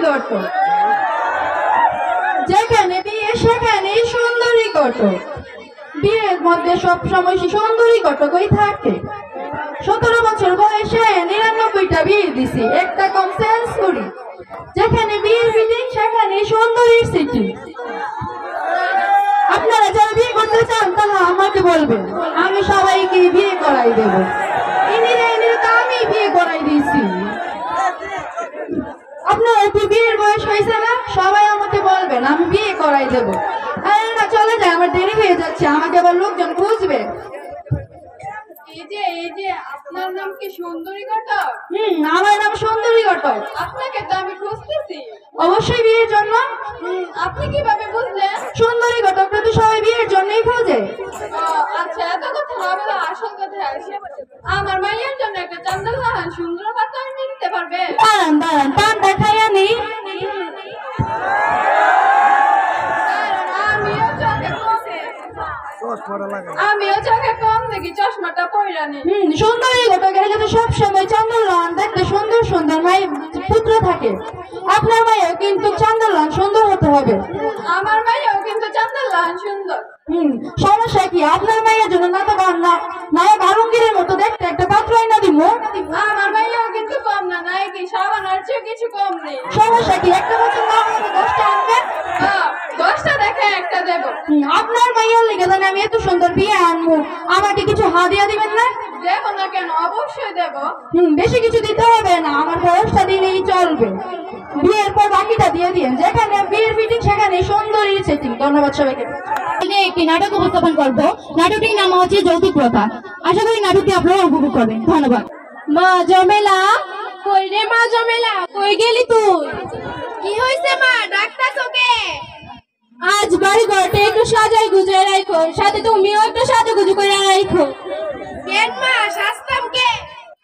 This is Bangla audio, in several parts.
ঘটক, যেখানে বিয়ে সেখানে সুন্দরী ঘটক। বিয়ের মধ্যে সবসময় সুন্দরী ঘটকই থাকে। 17 বছর বয়সে 99টা বিয়ে দিছি, একটা কম সেন্স করি। যেখানে বিয়ের ফিটিং সেখানে সুন্দরীর সিটি। আপনারা যারা বিয়ে করতে চান তাহলে আমাকে বলবেন, আমি সবাইকে বিয়ে করাই দেব। ইনিরে তো আমি বিয়ে করাই দিয়েছি। আপনার একটু বিয়ের বয়স হয়েছে না, সবাই আমাকে বলবেন, আমি বিয়ে করাই দেবো। না চলে যায়, আমার দেরি হয়ে যাচ্ছে, আমাকে আবার লোকজন খুঁজবে। এই যে আপনার নাম কি সুন্দরী ঘটক? আমার নাম সুন্দরী ঘটক। আপনাকে তো আমি খুঁজতেছি। অবশ্যই বিয়ের জন্য। আপনি কিভাবে বুঝলেন? সুন্দরী ঘটকটা তো সবাই বিয়ের জন্যই খোঁজে। আচ্ছা, এত কথা হবে না, আসল কথা আসে। আমার মায়ের জন্য একটা চান্দালাহান সুন্দর পাতা এনে দিতে পারবে? দাঁড়ান দাঁড়ান, পান দেখাই আনি। আমিও চোখে কম দেখি, চশমাটা পইরা নি। সুন্দরী ঘটকের কাছে সবসময় চান্দলান দেখতে সুন্দর সুন্দর মাই পুত্র থাকে। আপনার মায়েও কিন্তু চান্দলান সুন্দর হতে হবে। আমার মায়েও কিন্তু চান্দালাহান সুন্দর। সমস্যা কি? আপনার মায়ের জন্য নায়ক আলমগীরের মতো দেখতে একটা পাত্র এনে দিব। আমার মায়েও কিন্তু কম না, নাকি সাবানার চেয়ে কিছু কম নেই। সমস্যা কি? একটা বছর না হলে 10টা আনবেন। 10টা দেখে একটা দেব। আপনার মাইয়ার লেগে জানি আমি এত সুন্দর বিয়ে আনবো, আমাকে কিছু হাদিয়া দিবেন না? দেব না কেন, অবশ্যই দেব। বেশি কিছু দিতে হবে না, আমার খরচটা দিলেই চলবে। বিয়ের পর বাকিটা দিয়ে দিন। যেখানে বিয়ের মিটিং সেখানে সুন্দরী সেটিং। ধন্যবাদ সবাইকে। একটি নাটক উপস্থাপন করবো। নাটকটির নাম হচ্ছে যৌতুক প্রথা। আশা করি নাটকটি আপনারা উপভোগ করবেন। ধন্যবাদ। মা জমেলা, কই রে মা জমেলা, কই গেলি তুই? কি হইছে মা, ডাকতাছো কে? আজ বাড়ি ঘরটা একটু সাজাই গুজাই রাখো, সাথে তুমিও একটু সাজুগুজু করে রাখো। কেন মা, শাস্তাম কে?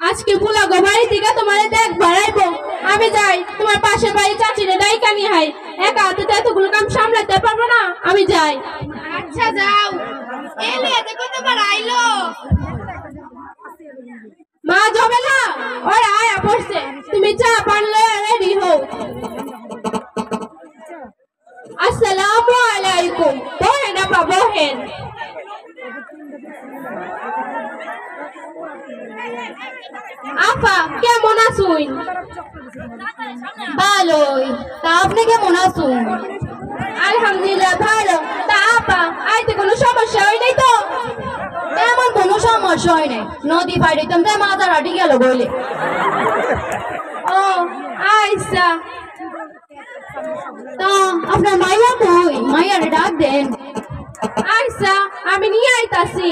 আজকে পুলা গো বাড়ি থেকে তোমার দেখ বাড়াইবো। আমি যাই, তোমার পাশে বাড়ি চাচিরে ডাইকা নিয়ে হাই। একা হাতে তো এতগুলো কাম সামলাতে পারবো না, আমি যাই। আচ্ছা যাও। এলে দেখো তোমার আইলো। মা জমেলা, ওরা আয়া পড়ছে, তুমি চা পানলে রেডি হও। আসসালামু আলাইকুম। বহেন আপা বহেন। আপা কেমন আছুন? ভালোই। তা আপনি কেমন আছুন? আলহামদুলিল্লাহ ভালো। তা আপা আইতে কোনো সমস্যা হয় নাই তো? তেমন কোনো সমস্যা হয় নাই, নদী পাড়ে তোমরা মাথার হাঁটি গেল বলে। ও আচ্ছা, তা আপনার মাইয়া কই? মাইয়ারে ডাক দেন। আচ্ছা আমি নিয়ে আইতাছি।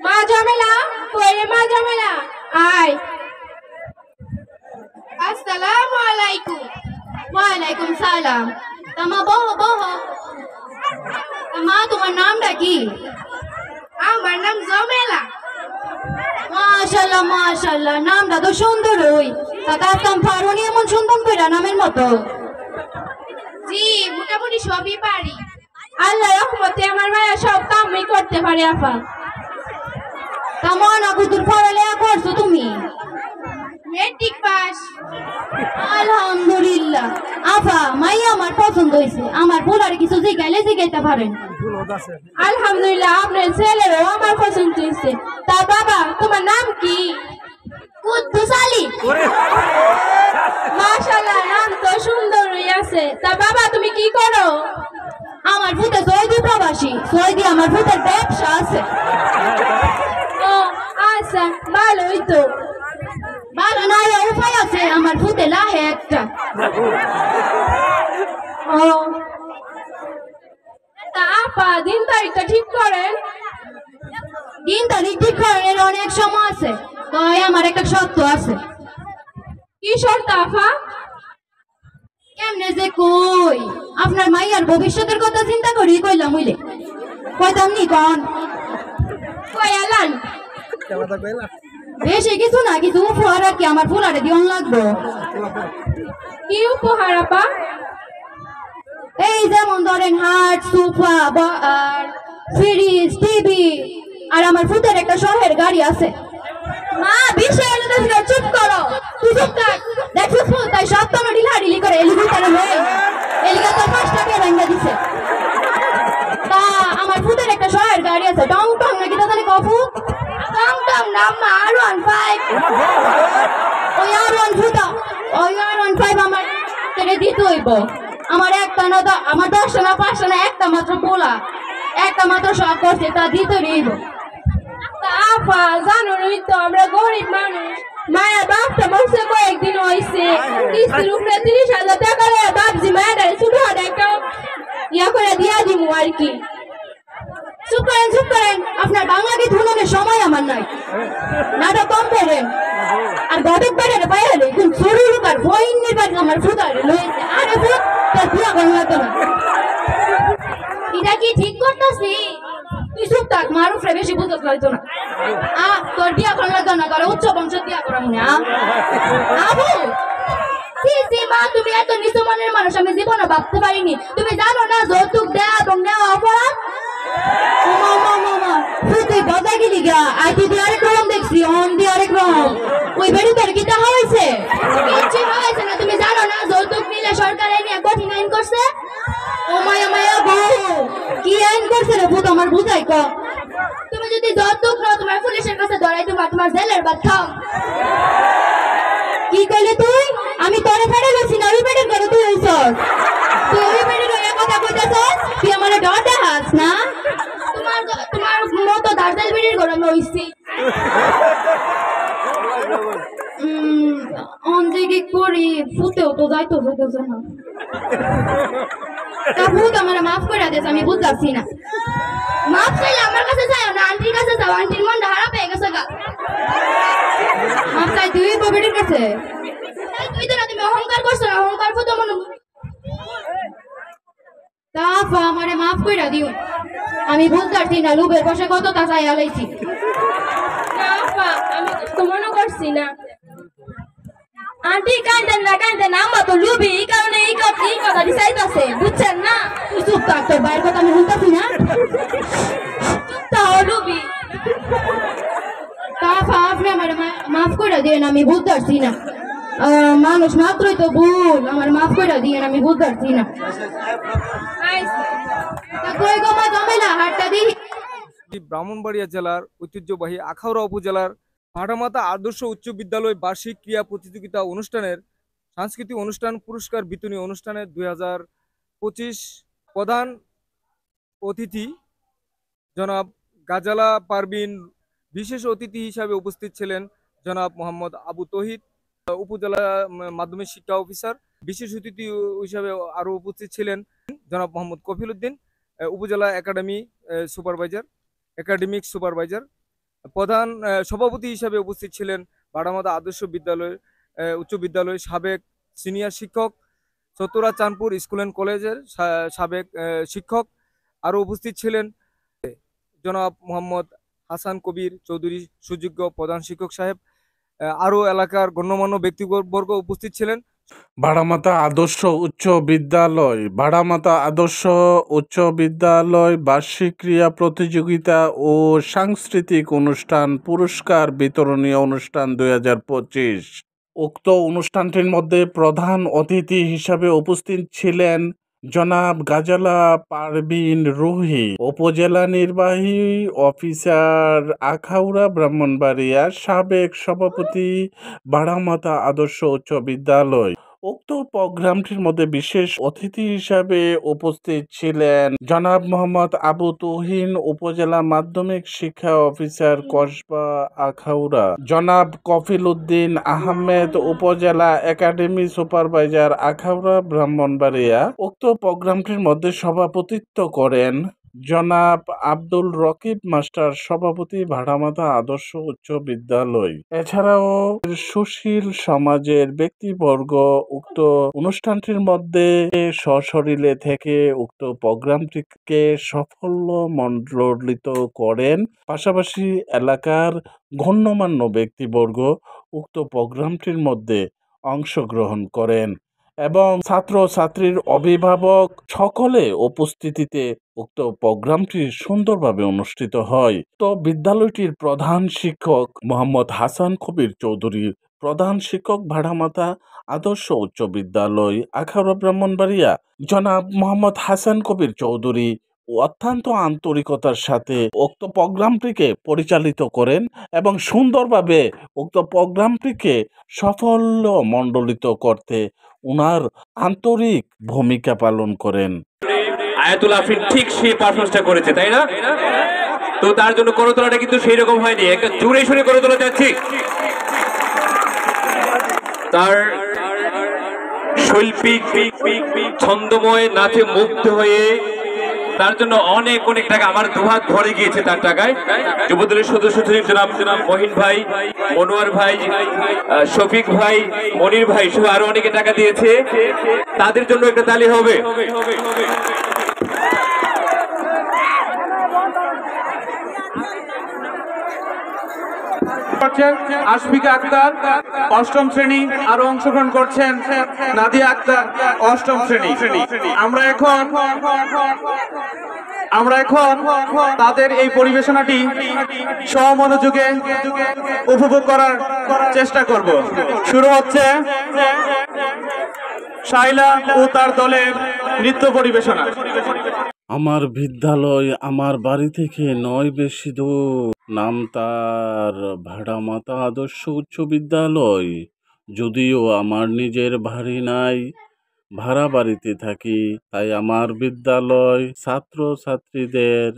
মা জমেলা, কই রে মা জমেলা, আয়। আসসালামু আলাইকুম। ওয়ালাইকুম সালাম। তা মা বহ বহ। মা তোমার নামটা কি? আমার নাম জমেলা। মাশাআল্লাহ মাশাআল্লাহ, নামটা তো সুন্দর। হই তা কাজ কাম পারো নি এমন সুন্দর কইরা নামের মতো? জি, মোটামুটি সবই পারি। আল্লাহ রহমতে আমার মায়া সব কামই করতে পারে আপা। তা মনা কুতুর পড়ালেখা করছো তুমি? Matric pass. আলহামদুলিল্লাহ। আপা মাইয়া আমার পছন্দ হয়েছে, আমার পোলারে কিছু জিগাইতে পারেন। আলহামদুলিল্লাহ, আপনার ছেলেরও আমার পছন্দ হয়েছে। তা বাবা তোমার নাম কি? কুদ্দুস আলী। মাশাআল্লাহ, নাম তো সুন্দরই আছে। তা বাবা তুমি কি করো? আমার ভূতে সৌদি প্রবাসী, সৌদি আমার ভূতের ব্যবসা আছে। ও আচ্ছা, ভালোই তো। ভালো না উপায় আছে, আমার ভূতে লাহে একটা। ও তা আপা দিন তারিখটা ঠিক করেন। দিন তারিখ ঠিক করেন, এর অনেক সময় আছে। তো আমার একটা শর্ত আছে। কি শর্ত আপা? কেমনে যে কই, আপনার মাইয়ার ভবিষ্যতের কথা চিন্তা করি কইলাম হইলে কইতাম নি কন কই আলান বেশি কিছু না, কিছু উপহার আর কি আমার ফুলারে দিন লাগবো। কি উপহার আপা? এই যেমন ধরেন হাট, সোফা, ফ্রিজ, টিভি, আর আমার ফুতের একটা শহরের গাড়ি আছে। মা বিষয় চুপ করো, তুই চুপ থাক। দেখছো তাই সব তো ঢিলাঢিলি করে নাম R15 ওই R15 ওই R15 আমার থেকে দিতে হইব আমার একটা না আমার 10টা না 5টা না একটা মাত্র পোলা একটা মাত্র শখ করছে তা দিতে হইব আফা জানোই তো আমরা গরিব মানুষ মায়ের বাপটা মরছে কয়েকদিন হয়েছে কিস্তির উপরে 30,000 টাকা রে বাপজি মায়ের ছোট একটা ইয়া করে দিয়া দিমু আর কি চুপ করেন আপনার বাংলা গীত শুনানোর সময় আমার নাই নাটক কম করেন আর গদক বাইরে বাইরে কোন ছোট লোক আর বইনের বাড়ি আমার ফুটার লইছে আরে ফুট তার বিয়া করা হতো না এটা কি ঠিক করতেছি তুই চুপ থাক মারু ফ্রে বেশি বুঝতে পারতো না তোর বিয়া করা লাগতো না করে উচ্চ বংশ বিয়া করা মনে আবু মা তুমি এত নিচু মনের মানুষ আমি জীবনে ভাবতে পারিনি তুমি জানো না যৌতুক দেয়া এবং নেওয়া অপরাধ তুই গদা গেলি গা আইটি দিয়ে আরেক রকম দেখছি অন দিয়ে আরেক রকম ওই বেড়ি তোর কি তা হয়েছে কিছু হয়েছে না তুমি জানো না যৌতুক নিলে সরকার এই নিয়ে কঠিন আইন করছে ও মায়া মায়া বউ কি আইন করছে রে ভূত আমার বুঝাই ক তুমি যদি যৌতুক নাও তোমার পুলিশের কাছে ধরাই তোমার জেলের ভাত খাও কি কইলে তুই আমি তোরে ফেড়ে গেছি না ওই বেড়ের করে তুই হইছস তুই ওই বেড়ের ওই কথা কইতাছস তুই আমারে ডর দেখাস না তোমার মতো দার্জাল বেড়ের ঘর আমি হইছি অঞ্জে করি ফুটেও তো যাইতো না তা ভূত আমার মাফ করে দিস আমি বুঝতেছি না মাফ চাইলে আমার কাছে যাও না আন্টির কাছে যাও আন্টির মনটা হারা পেয়ে গেছে গা মাফ চাই তুই বেড়ের কাছে তুই তো না তুমি অহংকার করছো না অহংকার তো মনে তা আমারে মাফ কইরা দিও আমি বুঝতে পারছি না লোভের বসে কত তা চাই আলাইছি আফা আমি তো মনে করছি না আন্টি কাঁদেন না আমরা তো লুবি এই কারণে এই কথা চাইতাছে বুঝছেন না তুই চুপ থাক তোর বাইরের কথা আমি শুনতেছি না তাও লুবি তা আপনি আমার মাফ করে দিন আমি বুঝতে পারছি না মানুষ মাত্রই তো ভুল আমার মাফ করে দিন আমি বুঝতে পারছি না কই গো মা জমেলা হাটটা দি ব্রাহ্মণবাড়িয়া জেলার ঐতিহ্যবাহী আখাউড়া উপজেলার ভাটামাতা আদর্শ উচ্চ বিদ্যালয় বার্ষিক ক্রীড়া প্রতিযোগিতা অনুষ্ঠানের সাংস্কৃতিক অনুষ্ঠান পুরস্কার বিতরণী অনুষ্ঠানে 2025 প্রধান অতিথি জনাব গাজালা পারবিন বিশেষ অতিথি হিসাবে উপস্থিত ছিলেন জনাব মোহাম্মদ আবু তহিদ উপজেলা মাধ্যমিক শিক্ষা অফিসার বিশেষ অতিথি হিসাবে আরো উপস্থিত ছিলেন জনাব মোহাম্মদ কফিল উদ্দিন উপজেলা একাডেমিক সুপারভাইজার প্রধান সভাপতি হিসাবে উপস্থিত ছিলেন ভাটামাতা আদর্শ বিদ্যালয় উচ্চ বিদ্যালয়ের সাবেক সিনিয়র শিক্ষক চতুরা চাঁদপুর স্কুল অ্যান্ড কলেজের সাবেক শিক্ষক আরও উপস্থিত ছিলেন জনাব মোহাম্মদ হাসান কবির চৌধুরী সুযোগ্য প্রধান শিক্ষক সাহেব আরও এলাকার গণ্যমান্য ব্যক্তিবর্গ উপস্থিত ছিলেন। ভাটামাতা আদর্শ উচ্চ বিদ্যালয় বার্ষিক ক্রীড়া প্রতিযোগিতা ও সাংস্কৃতিক অনুষ্ঠান পুরস্কার বিতরণী অনুষ্ঠান 2025। উক্ত অনুষ্ঠানটির মধ্যে প্রধান অতিথি হিসাবে উপস্থিত ছিলেন জনাব গাজালা পারবিন রুহি, উপজেলা নির্বাহী অফিসার, আখাউড়া ব্রাহ্মণবাড়িয়া, সাবেক সভাপতি, ভাটামাতা আদর্শ উচ্চ বিদ্যালয়। উক্ত প্রোগ্রামটির মধ্যে বিশেষ অতিথি হিসাবে উপস্থিত ছিলেন জনাব মোহাম্মদ আবু তুহিন, উপজেলা মাধ্যমিক শিক্ষা অফিসার, কসবা আখাউড়া, জনাব কফিল উদ্দিন আহমেদ, উপজেলা একাডেমি সুপারভাইজার, আখাউড়া ব্রাহ্মণবাড়িয়া। উক্ত প্রোগ্রামটির মধ্যে সভাপতিত্ব করেন জনাব আব্দুল রকিব মাস্টার, সভাপতি, ভাটামাতা আদর্শ উচ্চ বিদ্যালয়। এছাড়াও সুশীল সমাজের ব্যক্তিবর্গ উক্ত অনুষ্ঠানটির মধ্যে সশরীরে থেকে উক্ত প্রোগ্রামটিকে সাফল্য মণ্ডিত করেন। পাশাপাশি এলাকার গণ্যমান্য ব্যক্তিবর্গ উক্ত প্রোগ্রামটির মধ্যে অংশগ্রহণ করেন এবং ছাত্র ছাত্রীর অভিভাবক সকলে উপস্থিতিতে উক্ত প্রোগ্রামটি সুন্দরভাবে অনুষ্ঠিত হয়। তো বিদ্যালয়টির প্রধান শিক্ষক মোহাম্মদ হাসান কবির চৌধুরী, প্রধান শিক্ষক ভাটামাতা আদর্শ উচ্চ বিদ্যালয় আখাউড়া ব্রাহ্মণবাড়িয়া, জনাব মোহাম্মদ হাসান কবির চৌধুরী, অত্যন্ত আন্তরিকতার সাথে উক্ত প্রোগ্রামটিকে পরিচালিত করেন এবং সুন্দরভাবে উক্ত প্রোগ্রামটিকে সাফল্যমণ্ডিত করতে উনার আন্তরিক ভূমিকা পালন করেন। আয়াতুল আফরিন ঠিক সেই পারফরমেন্সটা করেছে, তাই না? তো তার জন্য করতলাটা কিন্তু সেই রকম হয়নি, একটা জোরে সুরে করতলা যাচ্ছি। তার শৈল্পিক ছন্দময় নাচে মুগ্ধ হয়ে তার জন্য অনেক অনেক টাকা, আমার দুহাত ভরে গিয়েছে তার টাকায়। যুবদলের সদস্য জনাব মহিন ভাই, মনোয়ার ভাই, শফিক ভাই, মনির ভাই সহ আরো অনেকে টাকা দিয়েছে, তাদের জন্য একটা তালি হবে। আশফিকা আক্তার অষ্টম শ্রেণী, আরো অংশগ্রহণ করছেন নাদিয়া আক্তার অষ্টম শ্রেণী। আমরা এখন তাদের এই পরিবেশনাটি সমনোযোগে উপভোগ করার চেষ্টা করব। শুরু হচ্ছে শাইলা ও তার দলের নৃত্য পরিবেশনা। আমার বিদ্যালয় আমার বাড়ি থেকে নয় বেশি দূর, নাম তার ভাড়ামাতা আদর্শ উচ্চ বিদ্যালয়। যদিও আমার নিজের বাড়ি নাই, ভাড়া বাড়িতে থাকি, তাই আমার বিদ্যালয় ছাত্র ছাত্রীদের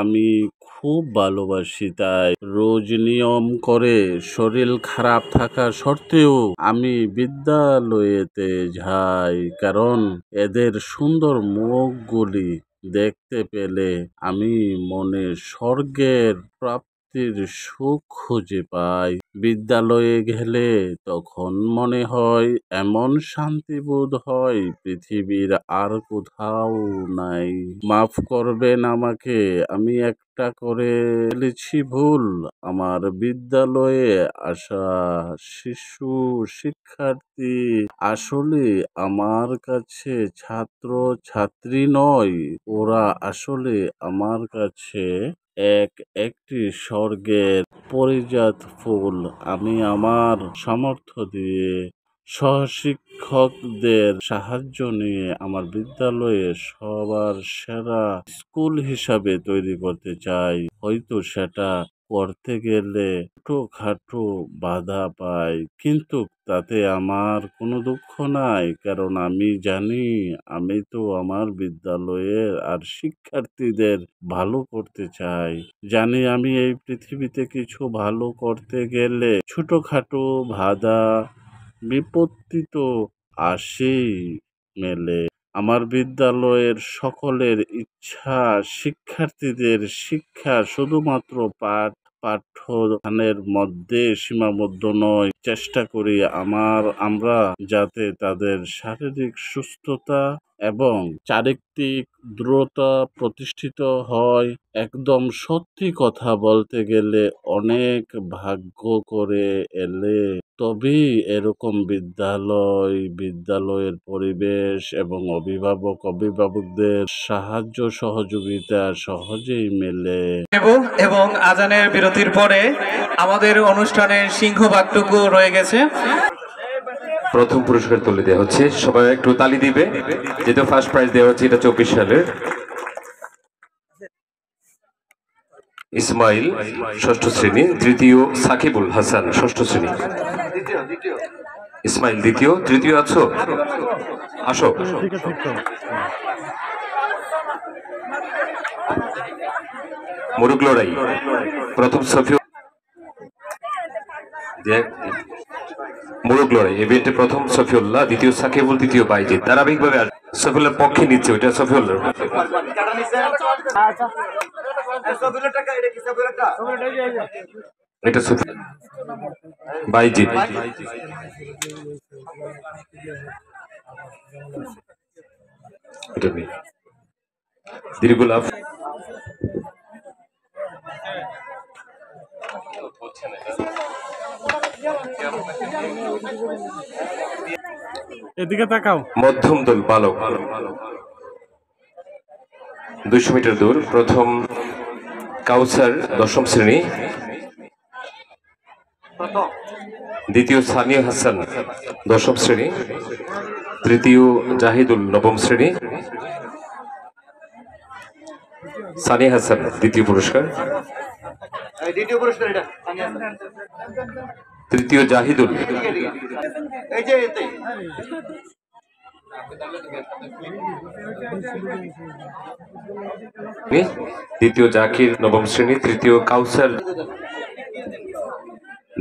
আমি খুব ভালোবাসি। তাই রোজ নিয়ম করে শরীর খারাপ থাকা সত্ত্বেও আমি বিদ্যালয়েতে যাই, কারণ এদের সুন্দর মুখগুলি দেখতে পেলে আমি মনে স্বর্গের প্রাপ্তির সুখ খুঁজে পাই। বিদ্যালয়ে গেলে তখন মনে হয় এমন শান্তি বোধ হয় পৃথিবীর আর কোথাও নাই। মাফ করবেন আমাকে, আমি একটা করে ফেলেছি ভুল। আমার বিদ্যালয়ে আসা শিশু শিক্ষার্থী আসলে আমার কাছে ছাত্র ছাত্রী নয়, ওরা আসলে আমার কাছে একটি স্বর্গের পরিজাত ফুল। আমি আমার সামর্থ্য দিয়ে সহশিক্ষকদের সাহায্য নিয়ে আমার বিদ্যালয়ে সবার সেরা স্কুল হিসাবে তৈরি করতে চাই। হয়তো সেটা করতে গেলে ছোটখাটো বাধা পাই, কিন্তু তাতে আমার কোনো দুঃখ নাই, কারণ আমি জানি আমি তো আমার বিদ্যালয়ের আর শিক্ষার্থীদের ভালো করতে চাই। জানি আমি এই পৃথিবীতে কিছু ভালো করতে গেলে ছোটখাটো বাধা বিপত্তি তো আসেই মেলে। আমার বিদ্যালয়ের সকলের ইচ্ছা শিক্ষার্থীদের শিক্ষা শুধুমাত্র পাঠ্যদানের মধ্যে সীমাবদ্ধ নয়। চেষ্টা করি আমরা যাতে তাদের শারীরিক সুস্থতা এবং চারিত্রিক দৃঢ়তা প্রতিষ্ঠিত হয়। একদম সত্যি কথা বলতে গেলে অনেক ভাগ্য করে এলে তবেই এরকম বিদ্যালয়ের পরিবেশ এবং অভিভাবকদের সাহায্য সহযোগিতা সহজেই মেলে। এবং আজানের বিরতির পরে আমাদের অনুষ্ঠানের সিংহভাগটুকু রয়ে গেছে। প্রথম পুরস্কার তুলে দেওয়া হচ্ছে, সবাই একটু তালি দিবে, যেহেতু ফার্স্ট প্রাইজ দেওয়া হচ্ছে এটা 24 সালের। ইসমাইল ষষ্ঠ শ্রেণী, তৃতীয় সাকিবুল হাসান ষষ্ঠ শ্রেণী। ইসমাইল দ্বিতীয়, তৃতীয় আছো, আসো। মুরুগ লড়াই প্রথম সফিউল, মুরুগ লড়াই ইভেন্টে প্রথম সফিউল্লাহ, দ্বিতীয় সাকিবুল, তৃতীয় বাইজিৎ। ধারাবাহিকভাবে সফিউল্লাহ পক্ষে নিচ্ছে, ওইটা সফিউল্লাহ। এটা সফিউল বাইজিৎ। এটা নেই দীর্ঘলাভ। এদিকে তাকাও। মধ্যম দল বালক 200 মিটার দূর, প্রথম কাউসার দশম শ্রেণী, দ্বিতীয় সানিয়া হাসান দশম শ্রেণী, তৃতীয় জাহিদুল নবম শ্রেণী, সানি হাসান দ্বিতীয় পুরস্কার। দ্বিতীয় পুরস্কার এটা তৃতীয় জাহিদুল। এই যে এতে দ্বিতীয় জাকির নবম শ্রেণী। তৃতীয় কাউসার।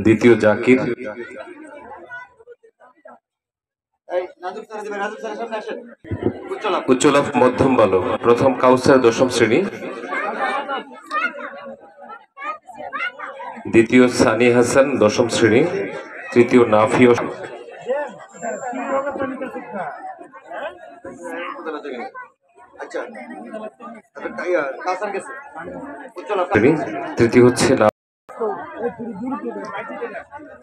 দ্বিতীয় জাকির। এই নাজুক স্যার দিবেন, নাজুক স্যারের সামনে আসেন। উচ্চলাভ উচ্চলাভ মধ্যম বালক। প্রথম কাউসার দশম শ্রেণী। দ্বিতীয় সানি হাসান দশম শ্রেণী। তৃতীয় নাফিও আচ্ছা কাসার গেছে উচ্চলাভ শ্রেণী। তৃতীয় হচ্ছে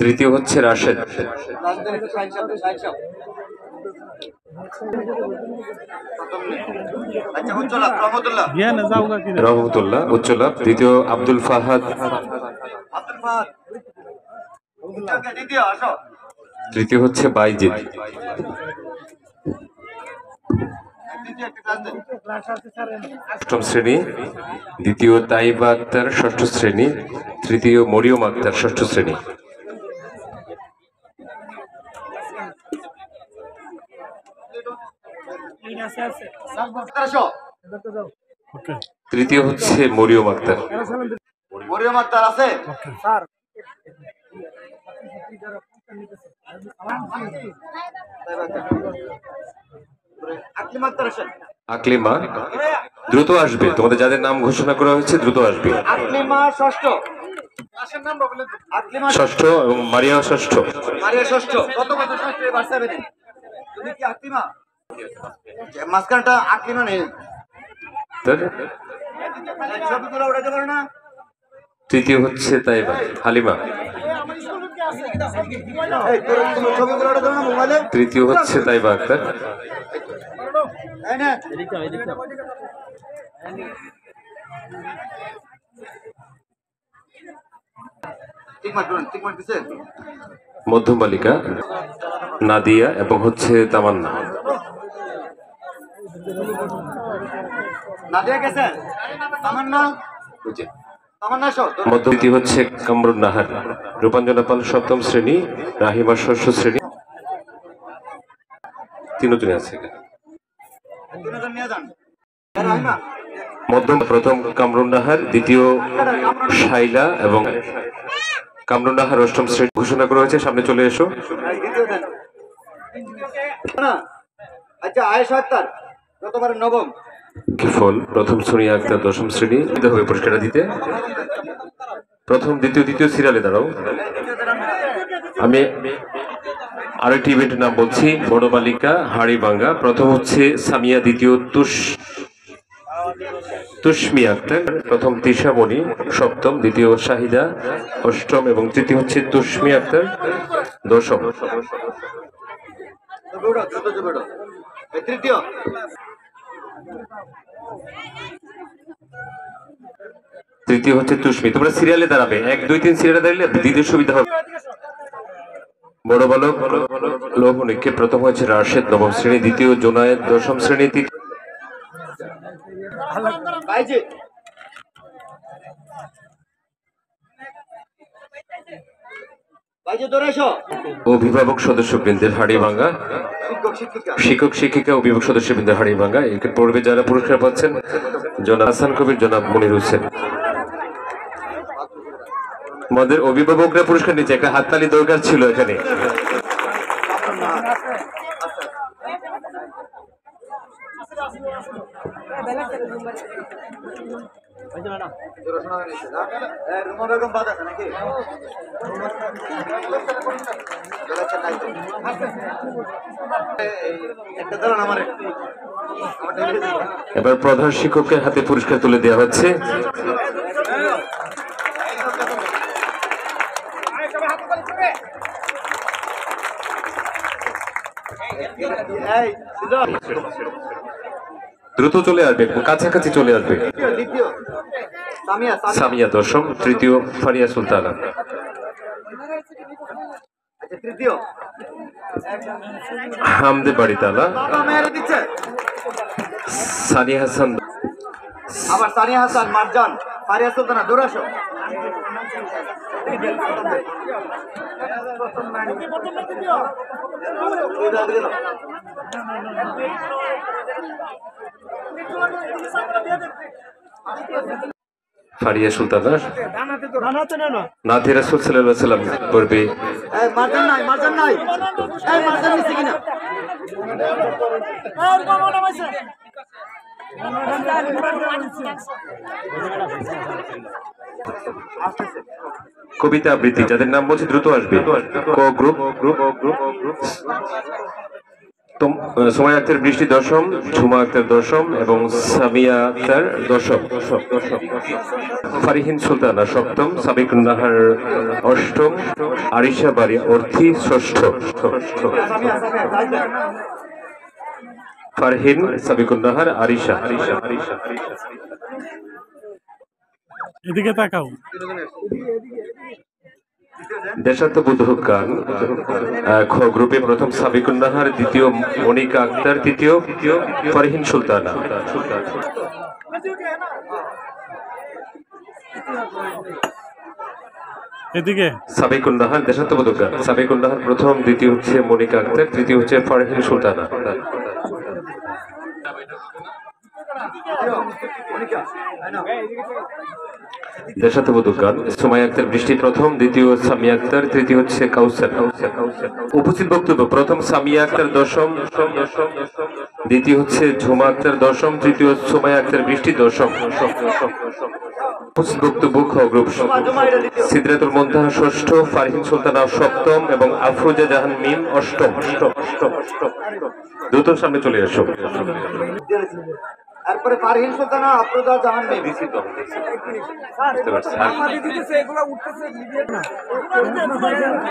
তৃতীয় হচ্ছে রাশেদ। আচ্ছা উচ্চলাভ রহমতুল্লাহ রহমতুল্লাহ উচ্চলাভ। দ্বিতীয় আব্দুল ফাহাদ। আব্দুল ফাহাদ দ্বিতীয় আসো। তৃতীয় হচ্ছে বাইজিদ। দ্বিতীয় একটা ক্লাস দেন। অষ্টম শ্রেণী। দ্বিতীয় তাইবা আক্তার ষষ্ঠ শ্রেণী। তৃতীয় মরিয়ম আক্তার ষষ্ঠ শ্রেণী। আসো। তৃতীয় হচ্ছে মরিয়ম আক্তার। মরিয়ম আক্তার আছে আকলিম আক্তার আসেন। আকলিমা দ্রুত আসবে, তোমাদের যাদের নাম ঘোষণা করা হয়েছে দ্রুত আসবে। আকলিমা ষষ্ঠ। আকলিমা ষষ্ঠ এবং মারিয়া ষষ্ঠ। মারিয়া ষষ্ঠ। কত কত ষষ্ঠ এবার 7 তুমি কি আকলিমা? মাঝখানটা আকলিমা নেই। ছবিগুলো উঠাতে পারো না? তৃতীয় হচ্ছে তাইবা হালিমা। এই ছবিগুলো উঠাতে পারো না মোবাইলে? তৃতীয় হচ্ছে তাইবা আক্তার। এই না ঠিক মার দিছে। মধ্যম বালিকা নাদিয়া এবং হচ্ছে তামান্না। নাদিয়া গেছে তামান্না তামান্না আসো। মধ্যবর্তী হচ্ছে কামরুন নাহার। রূপাঞ্জনা পাল সপ্তম শ্রেণী। রাহিমা ষষ্ঠ শ্রেণী। তিনজন আছে তিনজন নিয়ে যান। রাহিমা মধ্যম প্রথম কামরুন নাহার। দ্বিতীয় শাইলা এবং কামরুন নাহার অষ্টম শ্রেণী ঘোষণা করা হয়েছে। সামনে চলে এসো। দ্বিতীয় দেন না। আচ্ছা আয়েশা আক্তার গতবারের নবম। কিফল প্রথম শ্রেণী আক্তার দশম শ্রেণী। দিতে হবে পুরস্কারটা দিতে। প্রথম দ্বিতীয় তৃতীয় সিরিয়ালে দাঁড়াও। আমি আরেকটি ইভেন্টের নাম বলছি। বড় বালিকা হাড়িভাঙ্গা। প্রথম হচ্ছে সামিয়া। দ্বিতীয় তুষ্মি আক্তার। প্রথম তিশা মণি সপ্তম। দ্বিতীয় শাহিদা অষ্টম এবং তৃতীয় হচ্ছে তুষ্মি আক্তার দশম। তৃতীয় তৃতীয় হচ্ছে তুষ্মি। তোমরা সিরিয়ালে দাঁড়াবে। 1 2 3 সিরিয়ালে দাঁড়ালে দ্বিতীয় সুবিধা হবে। বড় বালক লৌহ নিক্ষেপ। প্রথম হয়েছে রাশেদ নবম শ্রেণী। দ্বিতীয় জোনায়েদ দশম শ্রেণী। অভিভাবক সদস্যবৃন্দের হাড়িভাঙ্গা। শিক্ষক শিক্ষিকা অভিভাবক সদস্যবৃন্দের হাড়িভাঙ্গা। একে পূর্বে যারা পুরস্কার পাচ্ছেন জনাব হাসান কবির, জনাব মনির হোসেন। আমাদের অভিভাবকরা পুরস্কার নিচ্ছে। একটা হাততালি দরকার ছিল এখানে। এবার প্রধান শিক্ষকের হাতে পুরস্কার তুলে দেওয়া হচ্ছে। দ্রুত চলে আসবে, কাছাকাছি চলে আসবে। সামিয়া দশম। তৃতীয় ফারিয়া সুলতানা। হামদে বাড়িতালা। সানি হাসান আবার সানিয়া হাসান, মারজান, ফারিয়া সুলতানা, দূরে আসো। ফারিয়া সুলতানা নাথি রাসূল সাল্লাল্লাহু আলাইহি ওয়াসাল্লাম পড়বে। মারজান নাই, মারজান নাই, মারজান নিচ্ছে কিনা? কবিতা আবৃত্তি যাদের নাম বলছি দ্রুত আসবে। ক গ্রুপ সুমাইয়া আক্তার বৃষ্টি দশম, ঝুমা আক্তার দশম এবং সামিয়া আক্তার দশম। ফারিহিন সুলতানা সপ্তম, সাবিকুন নাহার অষ্টম, আরিশা বাড়ি অর্থী ষষ্ঠ। ফারহিন, সাবিকুন নাহার, আরিশা। এদিকে তাকাও। দেশাত্মবোধক গান খ গ্রুপে প্রথম সাবিকুন নাহার, দ্বিতীয় মনিকা আক্তার, তৃতীয় ফারহিন সুলতানা। এদিকে সাবিকুন নাহার দেশাত্মবোধক গান। সাবিকুন নাহার প্রথম, দ্বিতীয় হচ্ছে মনিকা আক্তার, তৃতীয় হচ্ছে ফারহিন সুলতানা। দেশাত্মবোধক গান সুমাইয়া আক্তার বৃষ্টি প্রথম, দ্বিতীয় সামিয়া আক্তার, তৃতীয় হচ্ছে কাউসার। উপস্থিত বক্তব্য প্রথম সামিয়া আক্তার দশম, দ্বিতীয় হচ্ছে ঝুমা আক্তার দশম, তৃতীয় সুমাইয়া আক্তার বৃষ্টি দশম। উপস্থিত বক্তব্য খ গ্রুপ সিদরাতুল মুনতাহা ষষ্ঠ, ফারহিন সুলতানা সপ্তম এবং আফরোজা জাহান মিম অষ্টম। দ্রুত সামনে চলে আসো। তারপরে ফারহিন সুলতানা, আফরোজা জাহান মিম।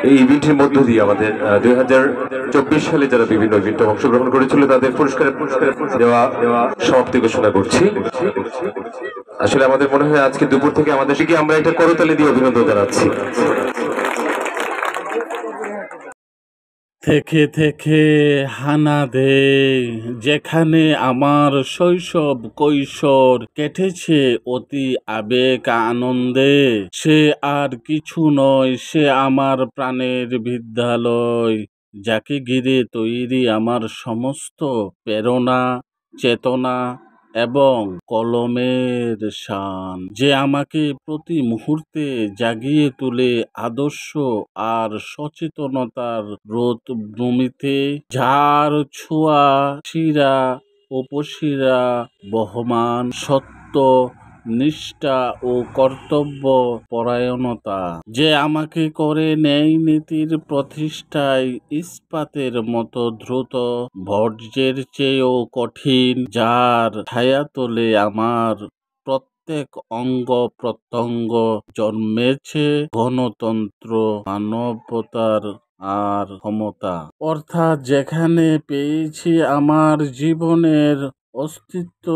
এই ইভেন্টের মধ্য দিয়ে আমাদের 2024 সালে যারা বিভিন্ন ইভেন্টে অংশগ্রহণ করেছিল তাদের পুরস্কার দেওয়া সমাপ্তি ঘোষণা করছি। আসলে আমাদের মনে হয় আজকে দুপুর থেকে আমাদের দিকে আমরা এটা করতালি দিয়ে অভিনন্দন জানাচ্ছি। থেকে থেকে হানা দে, যেখানে আমার শৈশব কৈশোর কেটেছে অতি আবেগ আনন্দে। সে আর কিছু নয়, সে আমার প্রাণের বিদ্যালয়, যাকে ঘিরে তৈরি আমার সমস্ত প্রেরণা, চেতনা এবং কলমের শান, যে আমাকে প্রতি মুহূর্তে জাগিয়ে তোলে আদর্শ আর সচেতনতার রোদ ভূমিতে, যার ছোঁয়া শিরা উপশিরা বহমান সত্য, নিষ্ঠা ও কর্তব্য পরায়ণতা, যে আমাকে করে ন্যায় নীতির প্রতিষ্ঠায় ইস্পাতের মতো দ্রুত, বর্জ্যের চেয়েও কঠিন, যার ছায়া তোলে আমার প্রত্যেক অঙ্গ প্রত্যঙ্গ, জন্মেছে গণতন্ত্র, মানবতার আর ক্ষমতা। অর্থাৎ যেখানে পেয়েছি আমার জীবনের অস্তিত্ব,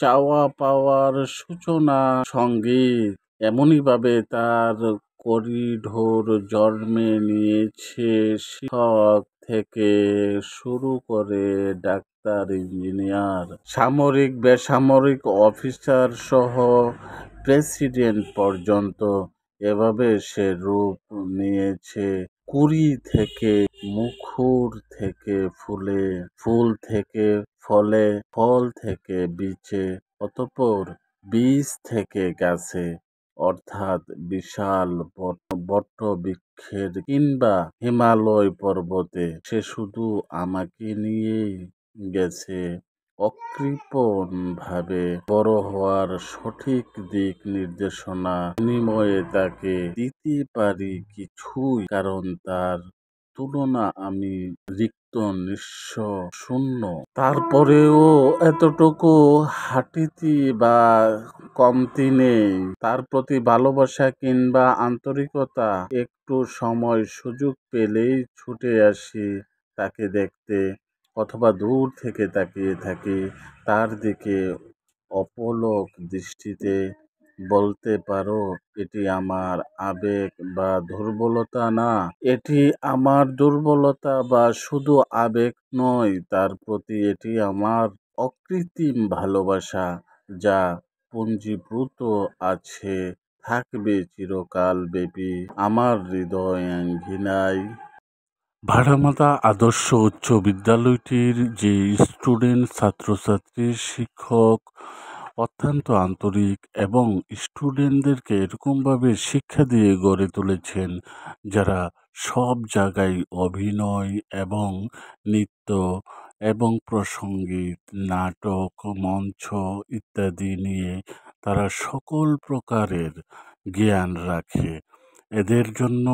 চাওয়া পাওয়ার সূচনা সঙ্গীত, এমনইভাবে তার করিডোর জন্মে নিয়েছে শিক্ষক থেকে শুরু করে ডাক্তার, ইঞ্জিনিয়ার, সামরিক বেসামরিক অফিসার সহ প্রেসিডেন্ট পর্যন্ত। এভাবে সে রূপ নিয়েছে কুড়ি থেকে মুখর থেকে ফুলে, ফুল থেকে ফলে, ফল থেকে বীজে, অতঃপর বীজ থেকে গাছে, অর্থাৎ বিশাল বটবৃক্ষের কিংবা হিমালয় পর্বতে। সে শুধু আমাকে নিয়েই গেছে অকৃপণ ভাবে বড় হওয়ার সঠিক দিক নির্দেশনা বিনিময়ে তাকে দিতে পারি কিছুই, কারণ তার তুলনা আমি রিক্ত, নিঃস্ব, শূন্য। তারপরেও এতটুকু হাঁটিতি বা কমতি নেই। তার প্রতি ভালোবাসা কিংবা আন্তরিকতা, একটু সময় সুযোগ পেলেই ছুটে আসি তাকে দেখতে, অথবা দূর থেকে তাকিয়ে থাকি তার দিকে অপলক দৃষ্টিতে। বলতে পারো এটি আমার আবেগ বা দুর্বলতা না, এটি আমার দুর্বলতা বা শুধু আবেগ নয়, তার প্রতি এটি আমার অকৃত্রিম ভালোবাসা, যা পঞ্জীভূত আছে, থাকবে চিরকাল ব্যাপী আমার হৃদয় আঙ্গিনায়। ভাড়ামাতা আদর্শ উচ্চ বিদ্যালয়টির যে স্টুডেন্ট, ছাত্রছাত্রী, শিক্ষক অত্যন্ত আন্তরিক এবং স্টুডেন্টদেরকে এরকমভাবে শিক্ষা দিয়ে গড়ে তুলেছেন যারা সব জায়গায় অভিনয় এবং নৃত্য এবং প্রসঙ্গিত, নাটক, মঞ্চ ইত্যাদি নিয়ে তারা সকল প্রকারের জ্ঞান রাখে। এদের জন্য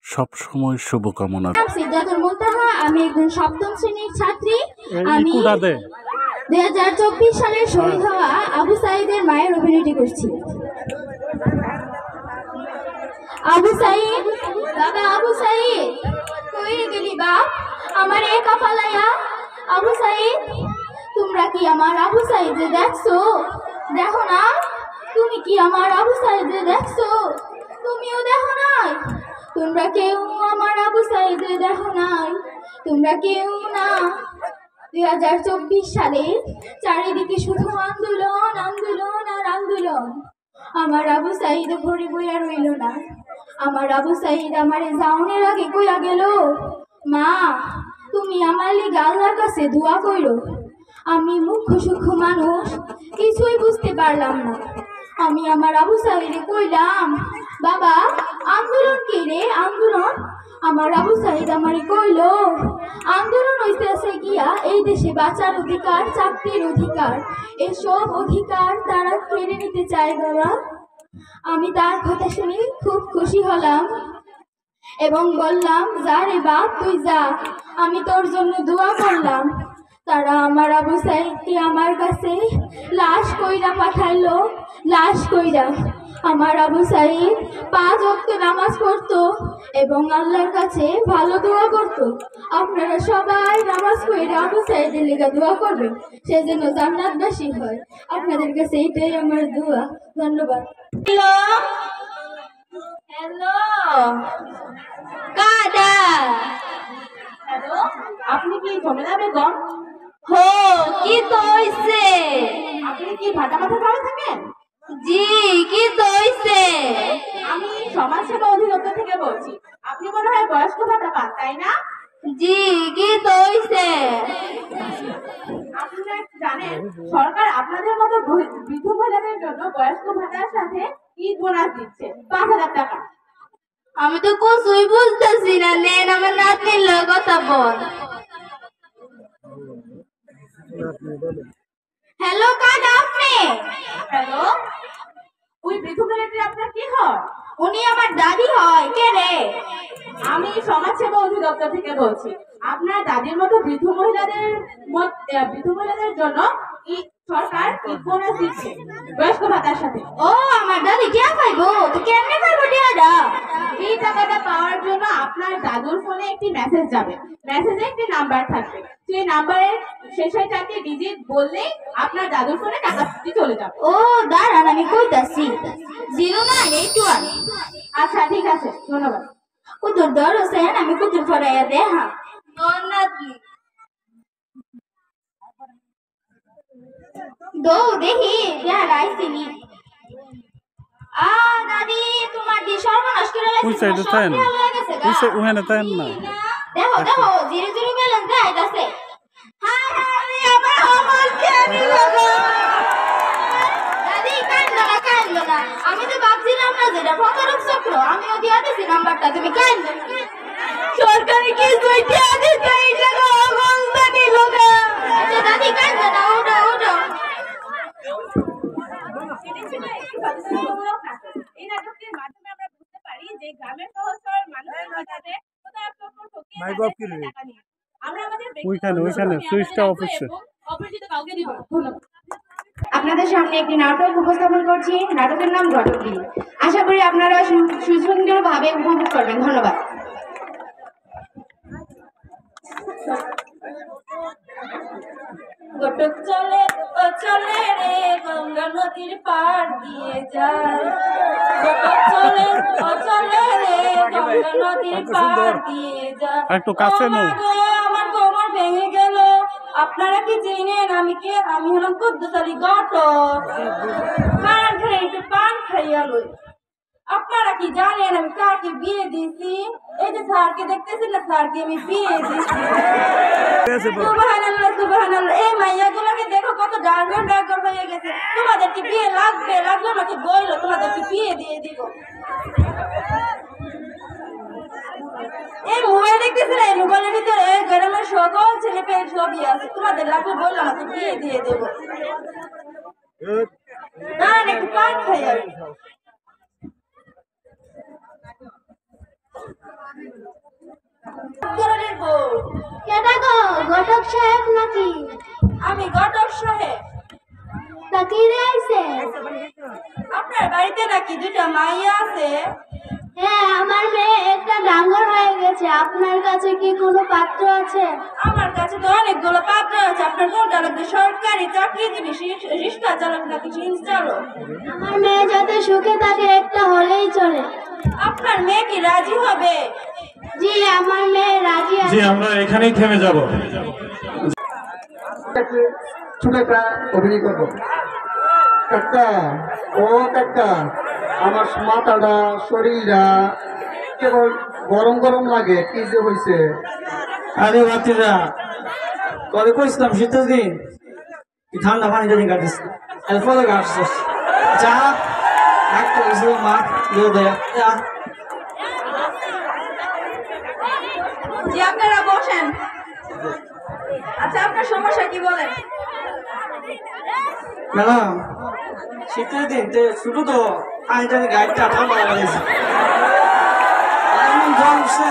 সবসময় শুভকামনা। সিদ্ধাতুল মুনতাহা, আমি একজন সপ্তম শ্রেণীর ছাত্রী। আমি 2024 সালে শহীদ হওয়া আবু সাঈদের মায়ের অভিনয়টি করছি। আবু সাঈদ, বাবা আবু সাঈদ, কই গেলি বাপ আমার একা ফালাইয়া? আবু সাঈদ, তোমরা কি আমার আবু সাঈদে দেখছো? দেখো না? তুমি কি আমার আবু সাঈদে দেখছো? তুমিও দেখো নাই? তোমরা কেউ আমার আবু সাঈদে দেখো নাই? তোমরা কেউ না। 2024 সালে চারিদিকে শুধু আন্দোলন, আন্দোলন আর আন্দোলন। আমার আবু সাঈদ ঘরে বইয়া রইল না। আমার আবু সাঈদ আমার যাওনের আগে কইয়া গেল, মা তুমি আমার লিগে আল্লাহর কাছে দোয়া কইরো। আমি মুখ্য সূক্ষ্ম মানুষ, কিছুই বুঝতে পারলাম না। আমি আমার আবু সাঈদে কইলাম, বাবা আন্দোলন কি রে আন্দোলন? আমার আবু সাঈদ আমারে কইল, আন্দোলন হইতেছে গিয়া এই দেশে বাঁচার অধিকার, চাকরির অধিকার, এসব অধিকার তারা কেড়ে নিতে চায় বাবা। আমি তার কথা শুনে খুব খুশি হলাম এবং বললাম, যা রে বাপ তুই যা, আমি তোর জন্য দোয়া করলাম। তারা আমার আবু সাঈদকে আমার কাছে লাশ কইরা পাঠাইলো, লাশ কইরা। আমার আবু সাঈদ 5 ওয়াক্ত নামাজ পড়তো এবং আল্লাহর কাছে ভালো দোয়া করতো। আপনারা সবাই নামাজ পড়ে আবু সাঈদের লেগে দোয়া করবেন, সে যেন জান্নাতবাসী হয়। আপনাদের কাছে এইটাই আমার দোয়া। ধন্যবাদ। হ্যালো হ্যালো কাদা, হ্যালো, আপনি কি ঝমেলা বেগম? হো কি তো হইছে? আপনি কি ভাটা মাথা ভালো থাকেন? জি কি তো হইছে? আমি সমাজসেবা অধিদপ্তর থেকে বলছি। আপনি মনে হয় বয়স্ক ভাতা পান, তাই না? জি কি তো হইছে? আপনারা জানেন সরকার আপনাদের মতো বৃদ্ধ মহিলাদের জন্য বয়স্ক ভাতার সাথে ঈদ বোনাস দিচ্ছে 5,000 টাকা। আমি তো কিছুই বুঝতেছি না, নেন আমার নাতনির লগে কথা বল। হ্যালো কাদা আপনি? হ্যালো, ওই বৃদ্ধ মহিলাটি আপনার কি হয়? উনি আমার দাদি হয়। কে রে? আমি সমাজসেবা অধিদপ্তর থেকে বলছি। আপনার দাদির মতো বৃদ্ধ মহিলাদের জন্য সরকার ঈদ বোনাস দিচ্ছে বয়স্ক ভাতার সাথে। ও আমার দাদি টিয়া পাইবো? তো কেমনে পাইবো টিয়াটা? এই টাকাটা পাওয়ার জন্য আপনার দাদুর ফোনে একটি মেসেজ যাবে। মেসেজে একটি নাম্বার থাকবে, সেই নাম্বারের শেষের 4টি ডিজিট বললেই আপনার দাদুর ফোনে টাকাটি চলে যাবে। ও দাঁড়ান আমি কইতাছি, 0981। আচ্ছা ঠিক আছে, ধন্যবাদ। কুতুর দর হোসেন, আমি কুতুর ফরাইয়া দেখা নাতনি দো দেখি দেখার আইসিনি। দাদি তোমার দি সর্বনাশ করে লাগছে। দেখো দেখো 00 ব্যালেন্স দেখাইতাছে। হাই হাই আমার আমল কেনি লাগা। দাদি কান্দো না কান্দো না, আমি তো ভাবছিলাম না যেটা প্রতারক চক্র, আমিও দিয়া দিছি নাম্বারটা, তুমি কান্দো। সরকারি কিছুই দিয়া দিছে, এই টাকা আমল দাদি লগা। দাদি কান্দো না, ওঠো ওঠো। এই নাটকটির মাধ্যমে আমরা বুঝতে পারি যে গ্রামের সহজ সরল মানুষের মাঝে টাকা নিয়ে আমরা আমাদের অপরিচিত কাউকে দিব। ধন্যবাদ। আপনাদের সামনে একটি নাটক উপস্থাপন করছি। নাটকের নাম ঘটকগিরি। আশা করি আপনারা সুশৃঙ্খলভাবে উপভোগ করবেন। ধন্যবাদ। ঘটক চলে ও চলে রে গঙ্গা নদীর পার দিয়ে যায়। ঘটক চলে ও চলে রে গঙ্গা নদীর পার দিয়ে যায়। একটু কাছে নাও। আমার কোমর ভেঙে গেল, আপনারা কি জেনেন আমি কে? আমি হলাম কুদ্দুস আলী ঘটক। পান খাই একটু পান খাইয়া লই। আপনারা কি জানেন আমি কাকে বিয়ে দিয়েছি? এই যে স্যারকে দেখতেছেন না, স্যারকে আমি বিয়ে দিয়েছি। সুবহানাল্লাহ সুবহানাল্লাহ। এই মাইয়াগুলোকে দেখো কত ডাঙ্গর ডাঙ্গর হয়ে গেছে। তোমাদের কি বিয়ে লাগবে? লাগবে আমাকে বললো, তোমাদেরকে বিয়ে দিয়ে দিব। এই মোবাইল দেখতেছেন, এই মোবাইলের ভিতরে গ্রামের সকল ছেলে পেয়ে ছবি আছে। তোমাদের লাগবে বললো, আমাকে বিয়ে দিয়ে দেবো। না একটু পান খাই আর ঘটক সাহেব নাকি? আমি ঘটক সাহেব। তা কি রে আইছে? আপনার বাড়িতে নাকি দুটা মাইয়া আছে? হ্যাঁ, আমার মেয়ে একটা ডাঙ্গর হয়ে গেছে। আপনার কাছে কি কোনো পাত্র আছে? আমার কাছে তো অনেকগুলো পাত্র আছে। আপনার কোনটা লাগবে? সরকারি চাকরিজীবী, রিক্সা চালক নাকি জিন্স চালক? আমার মেয়ে যাতে সুখে থাকে একটা হলেই চলে। আপনার মেয়ে কি রাজি হবে? জি, আমার মেয়ে রাজি আছে। জি, আমরা এখানেই থেমে যাব। ছোট একটা অভিনয় করবো। কাকা, ও কাকা, আমার মাথাটা শরীরটা কেবল গরম গরম লাগে। কি যে হয়েছে? আরে বাতিরা, কবে কইছিলাম শীতের দিন ঠান্ডা পানি যদি কাটিস এরপরে কাটছিস যা ডাক্তার এসে মা দিয়ে দেয়। জি, আপনারা বসেন। আচ্ছা, আপনার সমস্যা কি বলেন? ম্যাডাম, শীতের দিন শুধু তো পানি টানি গাড়িটা ঠান্ডা লাগাইছে, এমন জ্বর উঠছে,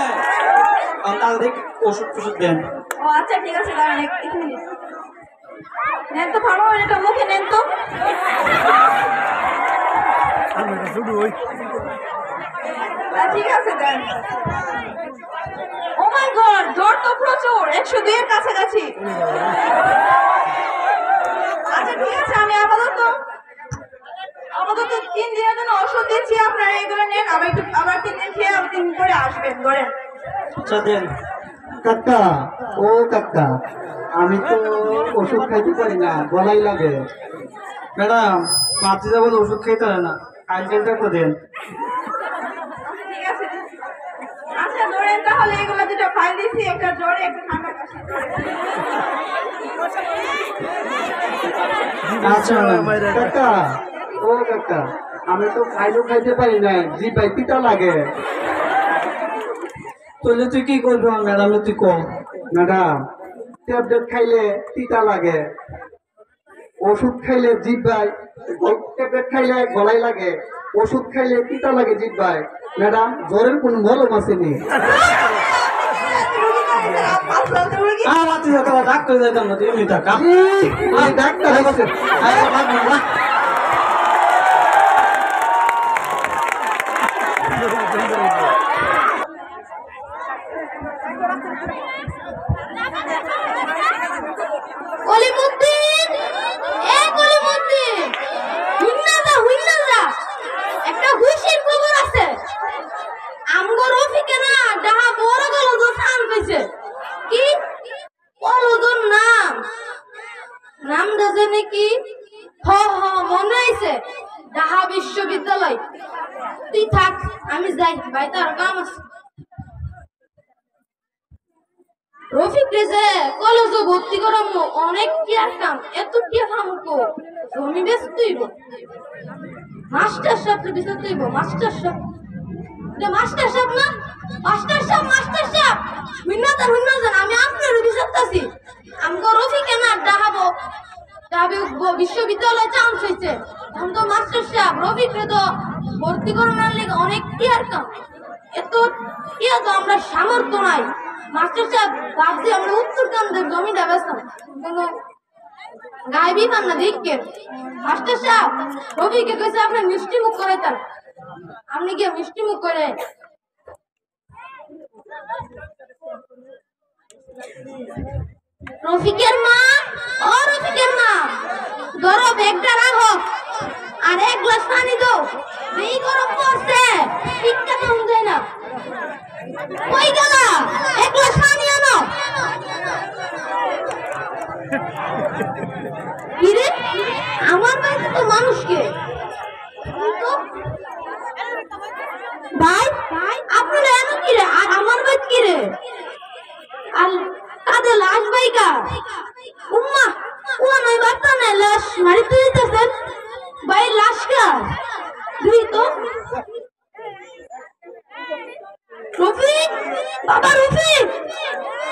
তাদের ওষুধ টষুধ দেন। ও আচ্ছা, ঠিক আছে, দাঁড়ান এখানে নেন তো, ভালো এটা মুখে নেন তো। ঠিক আছে, দেন। ও মাই গড, জ্বর তো প্রচুর, 102 এর কাছাকাছি। আচ্ছা ঠিক আছে, আমি আপাতত 3 দিনের জন্য ওষুধ দিচ্ছি। আপনারা এগুলো নেন, আবার 3 দিন খেয়ে 3 দিন পরে আসবেন ধরেন। আচ্ছা দেন। কাকা, ও কাকা, আমি তো ওষুধ খাইতে পারি না, গলাই লাগে। ম্যাডাম, বাচ্চা বলে ওষুধ খাইতে হয় না, কালকেলটা করে দেন। ঠিক আছে, আচ্ছা ধরেন তাহলে এগুলো দুটো ফাইল দিচ্ছি, একটা জ্বরে একটা ঠান্ডা কাশি। আচ্ছা কাকা, ও কাকা, আমি তো খাইলেও খাইতে পারি না, জিভাই তিতা লাগে। তাহলে তুই কি করবি ম্যাডাম? তুই কম। ম্যাডাম, ট্যাবলেট খাইলে তিতা লাগে, ওষুধ খাইলে জিভাই, ট্যাবলেট খাইলে গলাই লাগে, ওষুধ খাইলে তিতা লাগে জিভাই। ম্যাডাম, জ্বরের কোন মলম আসেনি? ডাক্তার যেতাম না, তুই টাকা ডাক্তার আছে। কলিমুদ্দিন, কলিমুদ্দিন, হুইন্না যা, একটা খুশির খবর আছে। আমগো রফিকে না ডাহা বড় গেল তো সান পেয়েছে। কি কলদর নামটা জানে কি? হ মনে হয়েছে, ডাহা বিশ্ববিদ্যালয়। তুই থাক, আমি যাই, ভাই তার কাম আছে। রফিক রে যে কলেজে ভর্তি করাম অনেক টিয়ার কাম, এত টিয়া খামুকো জমি বেশ তুইব, মাস্টার সাহেব বিচার তুইব। মাস্টার সাহেব না, মাস্টার সাহেব হুন্নাজান, আমি আপনার বিচারতাছি। আমগো রফিকে না ডাহাবো বিশ্ববিদ্যালয়ে চান্স হয়েছে। এখন তো মাস্টার সাহেব রফিক রে তো ভর্তি করানোর লেগে অনেক টিয়ার কাম, এত টিয়া তো আমরা সামর্থ্য নাই। মাস্টার সাহেব ভাবছি আমরা উত্তরকান্দের জমিটা বেচতাম, কোনো গাইবি পান না দেখকে। মাস্টার সাহেব রবিকে কইছে আপনি মিষ্টি মুখ করে তার, আপনি গিয়ে মিষ্টি মুখ করে। রফিকের মা, ও রফিকের মা, ধরো ব্যাগটা রাখো আর 1 গ্লাস পানি দাও। এই গরম পড়ছে, ঠিকঠাক কাম যায় না। কই গেলা? 1 গ্লাস পানি আনো। কিরে আমার বাড়িতে তো মানুষকে ভাই আপনারা এমন কিরে আর আমার বাড়িতে কিরে আর কাদের লাশ বাইকা উম্মা ও নয় বার্তা নাই লাশ মারিতে দিতেছেন ভাই লাশ কার দুই তো রফিক বাবা রফিক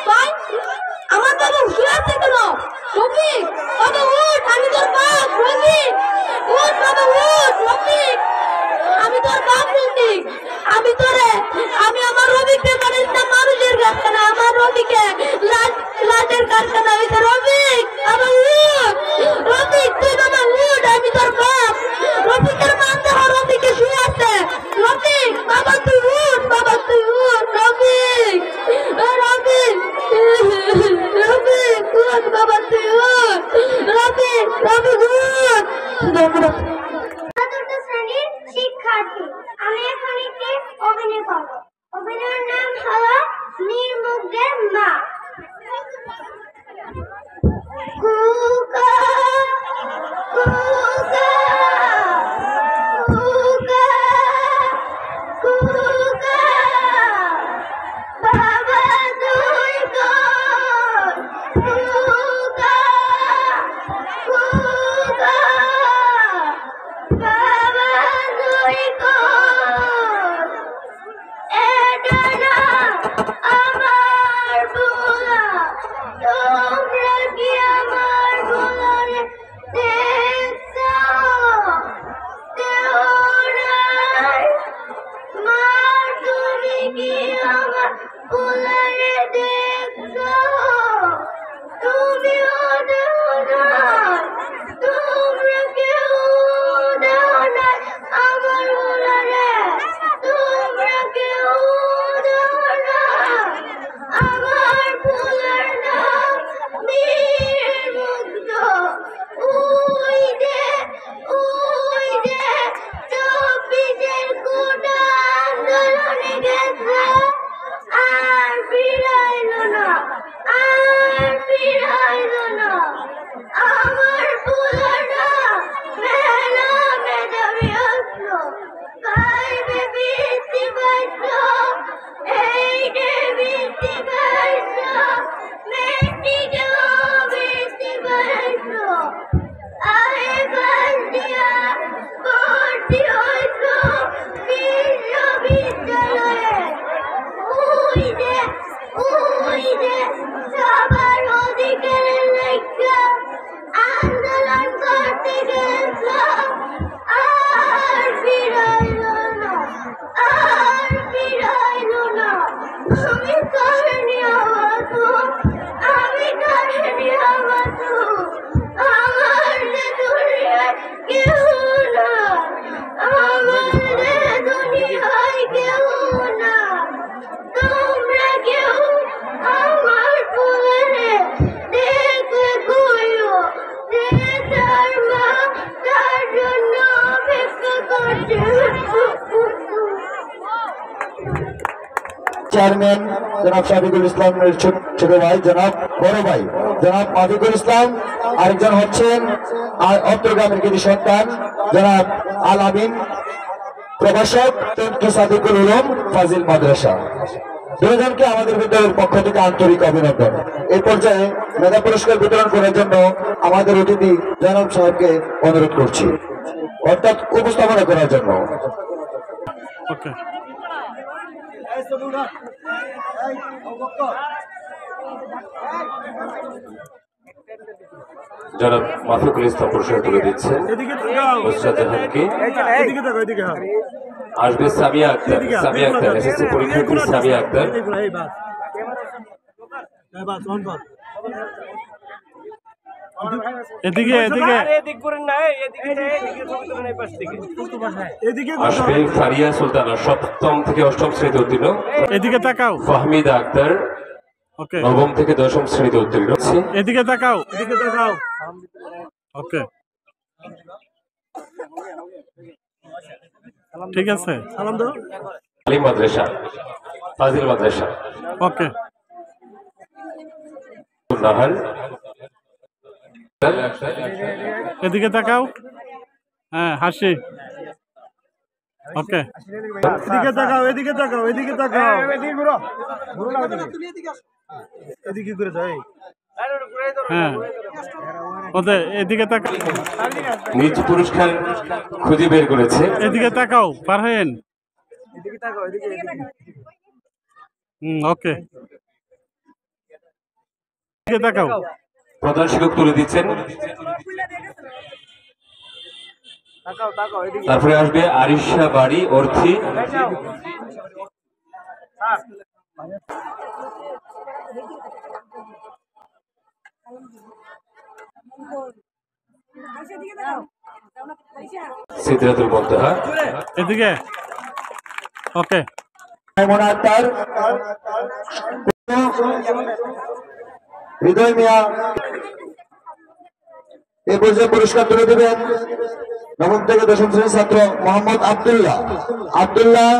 ভাই আমার বাবা শুয়ে আছে কেন রফিক বাবা উঠ আমি তোর বাপ রফিক উঠ বাবা উঠ রফিক আমি তোর বাপ রফিক আমি আমার রফিককে মারিস না মানুষের কারখানা আমার রফিকে লাশের কারখানা হয়েছে রফিক বাবা উঠ রফিক তুই বাবা উঠ আমি তোর বাপ রফিকের মাথা রফিকে শুয়ে আছে রফিক বাবা তুই উঠ রফিক রফিক রফিক উঠ বাবা তুই উঠ রফিক উঠ চতুর্থ শ্রেণীর শিক্ষার্থী আমি এখন একটি অভিনয় করব অভিনয়ের নাম হলো নির্মুগ্ধের মা কুকা কুকা কুকা কুকা বাবা তুই কোন কুকা কুকা বাবা তুই কোন এটা না আমার বুলা তোমরা কি আমার বুলারে দেখছো দেওরাই মা তুমি কি আমার বুলারে দেখছো তুমিও দেও না তোমরা কেউ দেও না আমার বুলারে তোমরা কেউ দেও না আমার ফুলের নাম নির্মুগ্ধ ওই যে 24-এর কোটা আন্দোলনে গেছে আর ফিরাইলো না আমার ফুলের নাম মেলা মেধাবী আসলো পাইবে বৃষ্টি পাইছো এই যে বৃষ্টি পাইছো মেয়েটিকেও বৃষ্টি পাইছো আরে বান্দিয়া ভর্তি হইছো বিশ্ববিদ্যালয়ে ওই যে সবার অধিকারের লেখা আন্দোলন করতে গেছ আর ফিরাইলো না আমি কারণে আমার যে দুনিয়ায় কেউ না তোমরা কেউ আমার ফুলে দেখলে কইও যে তার মা তার জন্য অপেক্ষা করছে চেয়ারম্যান জনাব শফিকুল ইসলামের ছোট ভাই জনাব বড় ভাই জনাব মাফিকুল ইসলাম, আরেকজন হচ্ছেন অত্রগ্রামের কৃতি সন্তান জনাব আল আমিন, প্রভাষক সাদিকুল উলুম ফাজিল মাদ্রাসা। দুজনকে আমাদের বিদ্যালয়ের পক্ষ থেকে আন্তরিক অভিনন্দন। এই পর্যায়ে মেধা পুরস্কার বিতরণ করার জন্য আমাদের অতিথি জনাব সাহেবকে অনুরোধ করছি, অর্থাৎ উপস্থাপনা করার জন্য। জনাব মাফিকুল ইসলাম পুরস্কার তুলে দিচ্ছেন নুসরাত জাহানকে। আসবে সামিয়া আক্তার এসএসসি পরীক্ষার্থী সামিয়া আক্তার। আসবে ফারিয়া সুলতানা, সপ্তম থেকে অষ্টম শ্রেণীতে উত্তীর্ণ। এদিকে তাকাও। ফাহমিদা আক্তার, নবম থেকে দশম শ্রেণীতে উত্তীর্ণ। এদিকে তাকাও। ওকে, ঠিক আছে। আলিম মাদ্রাসা, ফাজিল মাদ্রাসা। ওকে, নাহার আক্তার। এদিকে তাকাও। হ্যাঁ, হাসি। ওকে, এদিকে তাকাও, এদিকে তাকাও, এদিকে তাকাও, এদিকে ঘুরো, ঘুরো না, এদিকে ঘুরে যাও। হ্যাঁ, ওদের এদিকে তাকাও। নিজ পুরস্কার খুঁজে বের করেছে। এদিকে তাকাও ফারহান, এদিকে তাকাও, এদিকে। ওকে, এদিকে তাকাও। প্রধান শিক্ষক তুলে দিচ্ছেন। তারপরে আসবে আরিশা বাড়ি অর্থী। সিদ্ধাতুল মুনতাহা। এদিকে। ওকে, মাইমুনা আক্তার, হৃদয় মিয়া এই পর্যায়ে পুরস্কার তুলে দেবেন নবম থেকে দশম শ্রেণীর ছাত্র মোহাম্মদ আব্দুল্লাহ। আব্দুল্লাহ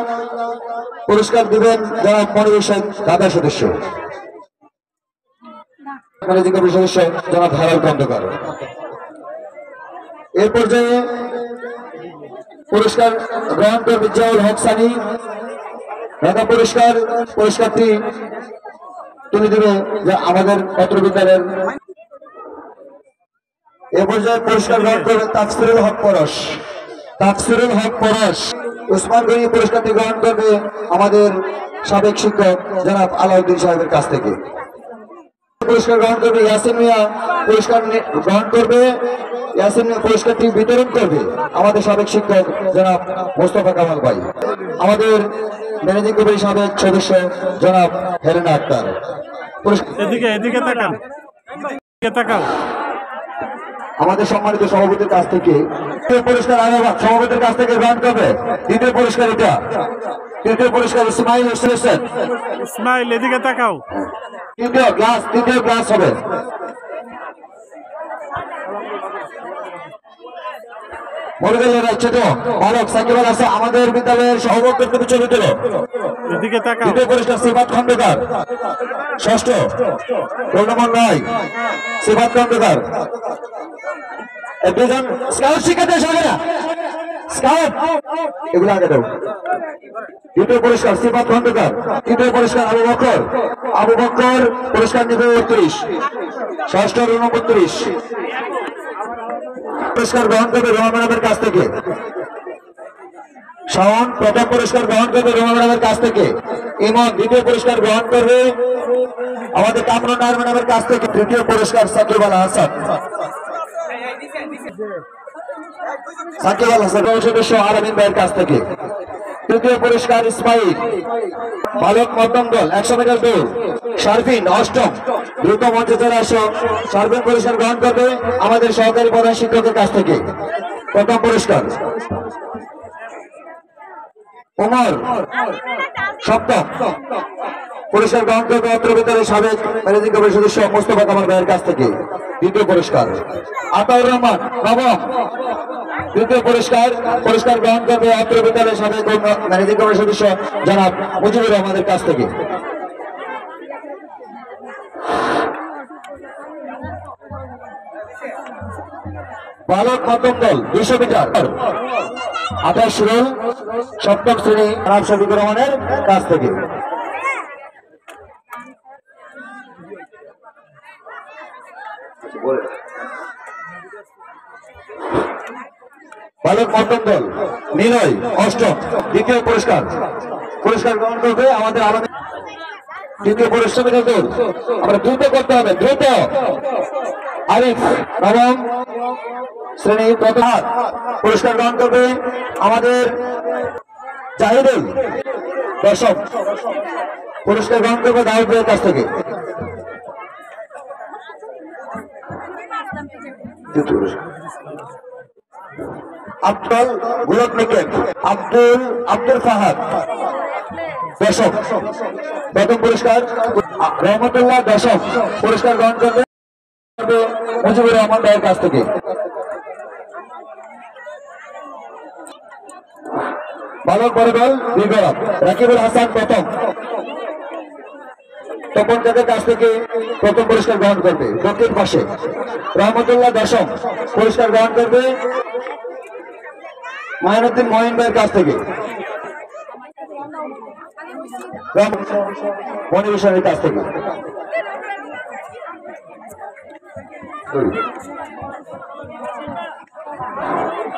পুরস্কার দিবেন যারা পরিবেশের দাদা সদস্য ম্যানেজিং কমিটির সদস্য জনাব হারাল খন্দকার। এই পর্যায়ে পুরস্কার গ্রহণ করবে জিয়াউল হক সানি। মেধা পুরস্কার পুরস্কারটি তুলে দেবে যে আমাদের পত্র বিদ্যালয়ের। এ পর্যায়ে পুরস্কার গ্রহণ করবে তাফসিরুল হক পরশ। তাফসিরুল হক পরশ উসমান গনি পুরস্কারটি গ্রহণ করবে আমাদের সাবেক শিক্ষক জনাব আলাউদ্দিন সাহেবের কাছ থেকে। পুরস্কার গ্রহণ করবে ইয়াসিন মিয়া। পুরস্কার গ্রহণ করবে ইয়াসিন মিয়া। পুরস্কারটি বিতরণ করবে আমাদের সাবেক শিক্ষক জনাব মোস্তফা কামাল ভাই। আমাদের ম্যানেজিং কমিটির সাবেক সদস্য জনাব হেলেনা আক্তার। এদিকে, এদিকে তাকাও, এদিকে তাকাও। আমাদের সম্মানিত সভাপতির কাছ থেকে পুরস্কার সভাপতির কাছ থেকে গ্রহণ করবে। দ্বিতীয় পুরস্কার এটা। তৃতীয় পুরস্কার ইসমাইল হোসেন। ইসমাইল এদিকে তাকাও। তৃতীয় ক্লাস হবে। আমাদের বিদ্যালয়ের সহবর্তী চরিত্র। এদিকে তাকাও। দ্বিতীয় পুরস্কার সিফাত খন্দকার। ষষ্ঠ রোল নম্বর 9 সিফাত খন্দকার। দুজন স্কাউট শিক্ষার্থী সঙ্গে না, স্কাউট এগুলো আগে দাও। দ্বিতীয় পুরস্কার সিফাত খন্দকার। তৃতীয় পুরস্কার আবু বকর। আবু বকর পুরস্কার নেবে 38। ষষ্ঠ রোল নম্বর 30 পুরস্কার গ্রহণ করবে রোমা ম্যাডামের কাছ থেকে। শাওন প্রথম পুরস্কার গ্রহণ করবে রোমা ম্যাডামের কাছ থেকে। ইমন দ্বিতীয় পুরস্কার গ্রহণ করবে আমাদের কামরুন নায়ার ম্যাডামের কাছ থেকে। তৃতীয় পুরস্কার সাকিব আল হাসান। সাকিব আল হাসান সদস্য আরামিন ভাইয়ের কাছ থেকে। তৃতীয় পুরস্কার ইসমাইল বালক মধ্যম দল 100 মিটার দৌড় শারফিন অষ্টম। দ্রুত মঞ্চে চলে আসো। শারফিন পুরস্কার গ্রহণ করবে আমাদের সহকারী প্রধান শিক্ষকের কাছ থেকে। প্রথম পুরস্কার ওমর সপ্তম। পুরস্কার গ্রহণ করবে অত্র বিদ্যালয়ের সাবেক ম্যানেজিং কমিটির সদস্য মোস্তফা কামাল ভাইয়ের কাছ থেকে। দ্বিতীয় পুরস্কার আতাউর রহমান নবম। তৃতীয় পুরস্কার গ্রহণ করবে অত্র বিদ্যালয়ের সাবেক ম্যানেজিং কমিটির সদস্য জনাব মুজিবুর রহমানের কাছ থেকে। বালক মধ্যম দল 200 মিটার 28 রোল সপ্তম শ্রেণী জনাব শফিকুর রহমানের কাছ থেকে। বালক মধ্যম দল নিলয় অষ্টম। দ্বিতীয় পুরস্কার গ্রহণ করবে আমাদের আলাদা। দ্বিতীয় পুরস্কার আমরা দ্রুত করতে হবে, দ্রুত। আরিফ নবম শ্রেণী প্রথম পুরস্কার গ্রহণ করবে আমাদের জাহিদুল দশম। পুরস্কার গ্রহণ করবে দাউদ ভাইয়ের কাছ থেকে। আব্দুল গুলক মিকেট আব্দুল ফাহাদ দশম। প্রথম পুরস্কার রহমতুল্লাহ দশম। পুরস্কার গ্রহণ করবে মুজিবুর রহমান ভাইয়ের কাছ থেকে। বালক বড় দল বিগরম রাকিবুল হাসান প্রথম। তপন কাদের কাছ থেকে প্রথম পুরস্কার গ্রহণ করবে। দক্ষিণ পাশে রহমতুল্লাহ দশম পুরস্কার গ্রহণ করবে মাইনুদ্দিন মহিন ভাইয়ের কাছ থেকে। মনিবেশনের কাছ থেকে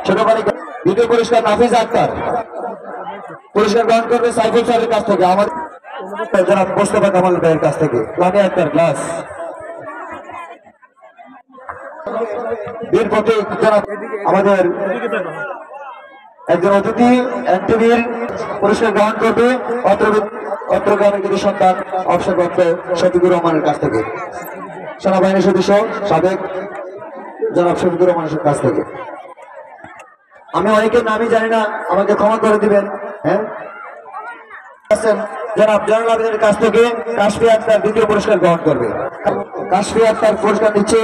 ছোট বালিকা। দ্বিতীয় পুরস্কার নাফিজ আক্তার পুরস্কার গ্রহণ করবে সাইফুল স্যারের কাছ থেকে, আমাদের জনাব মোস্তফা কামাল ভাইয়ের কাছ থেকে। লামিয়া আক্তার ক্লাস বীর প্রতীক জনাব আমাদের একজন অতিথি এনটিভির পুরস্কার গ্রহণ করবে অত্র গ্রামের কৃতি সন্তান অবসরপ্রাপ্ত শফিকুর রহমানের কাছ থেকে। সেনাবাহিনীর সদস্য সাবেক জনাব শফিকুর রহমানের কাছ থেকে। আমি অনেকের নামই জানি না, আমাকে ক্ষমা করে দিবেন। হ্যাঁ, জনাব জয়নুল আবেদিনের কাছ থেকে কাশফি আক্তার দ্বিতীয় পুরস্কার গ্রহণ করবে। কাশফি আক্তার পুরস্কার দিচ্ছে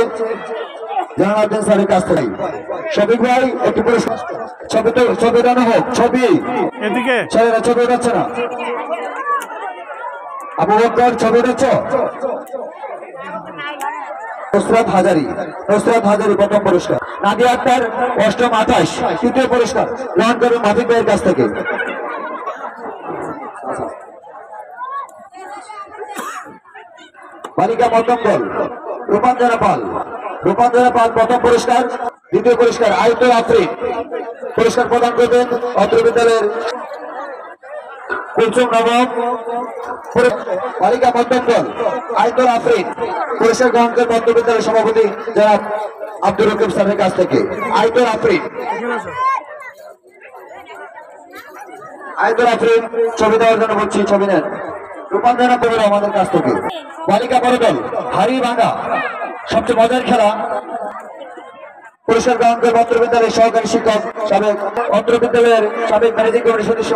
জয়নুল আবেদিন স্যারের কাছ থেকে। শফিক ভাই একটি পুরস্কার ছবি উঠানো হোক। ছবি এদিকে ছবি উঠাচ্ছে না। আবু বকর ছবি উঠাচ্ছ? নুসরাত হাজারি প্রথম পুরস্কার। নাদিয়া আক্তার অষ্টম 28 তৃতীয় পুরস্কার গ্রহণ করবে মাফিক ভাইয়ের কাছ থেকে। বালিকা প্রথম দল রূপাঞ্জনা পাল প্রথম পুরস্কার। দ্বিতীয় পুরস্কার আয়তুল আফরিন পুরস্কার প্রদান করবেন অত্র বিদ্যালয়ের কুলসুম নবম। বালিকা মধ্যম দল আয়তুল আফরিন পুরস্কার গ্রহণ করবেন অত্র বিদ্যালয়ের সভাপতি জনাব আব্দুর রকিব স্যারের কাছ থেকে। আয়তুল আফরিন ছবি দেওয়ার জন্য বলছি, ছবি নেন। রূপাঞ্জনা পড়বে আমাদের কাছ থেকে। বালিকা বড় দল হাড়ি ভাঙা সবচেয়ে মজার খেলা পুরস্কার গ্রহণ করবে অত্র বিদ্যালয়ের সহকারী শিক্ষক সাবেক অত্র বিদ্যালয়ের সাবেক ম্যানেজিং কমিটির সদস্য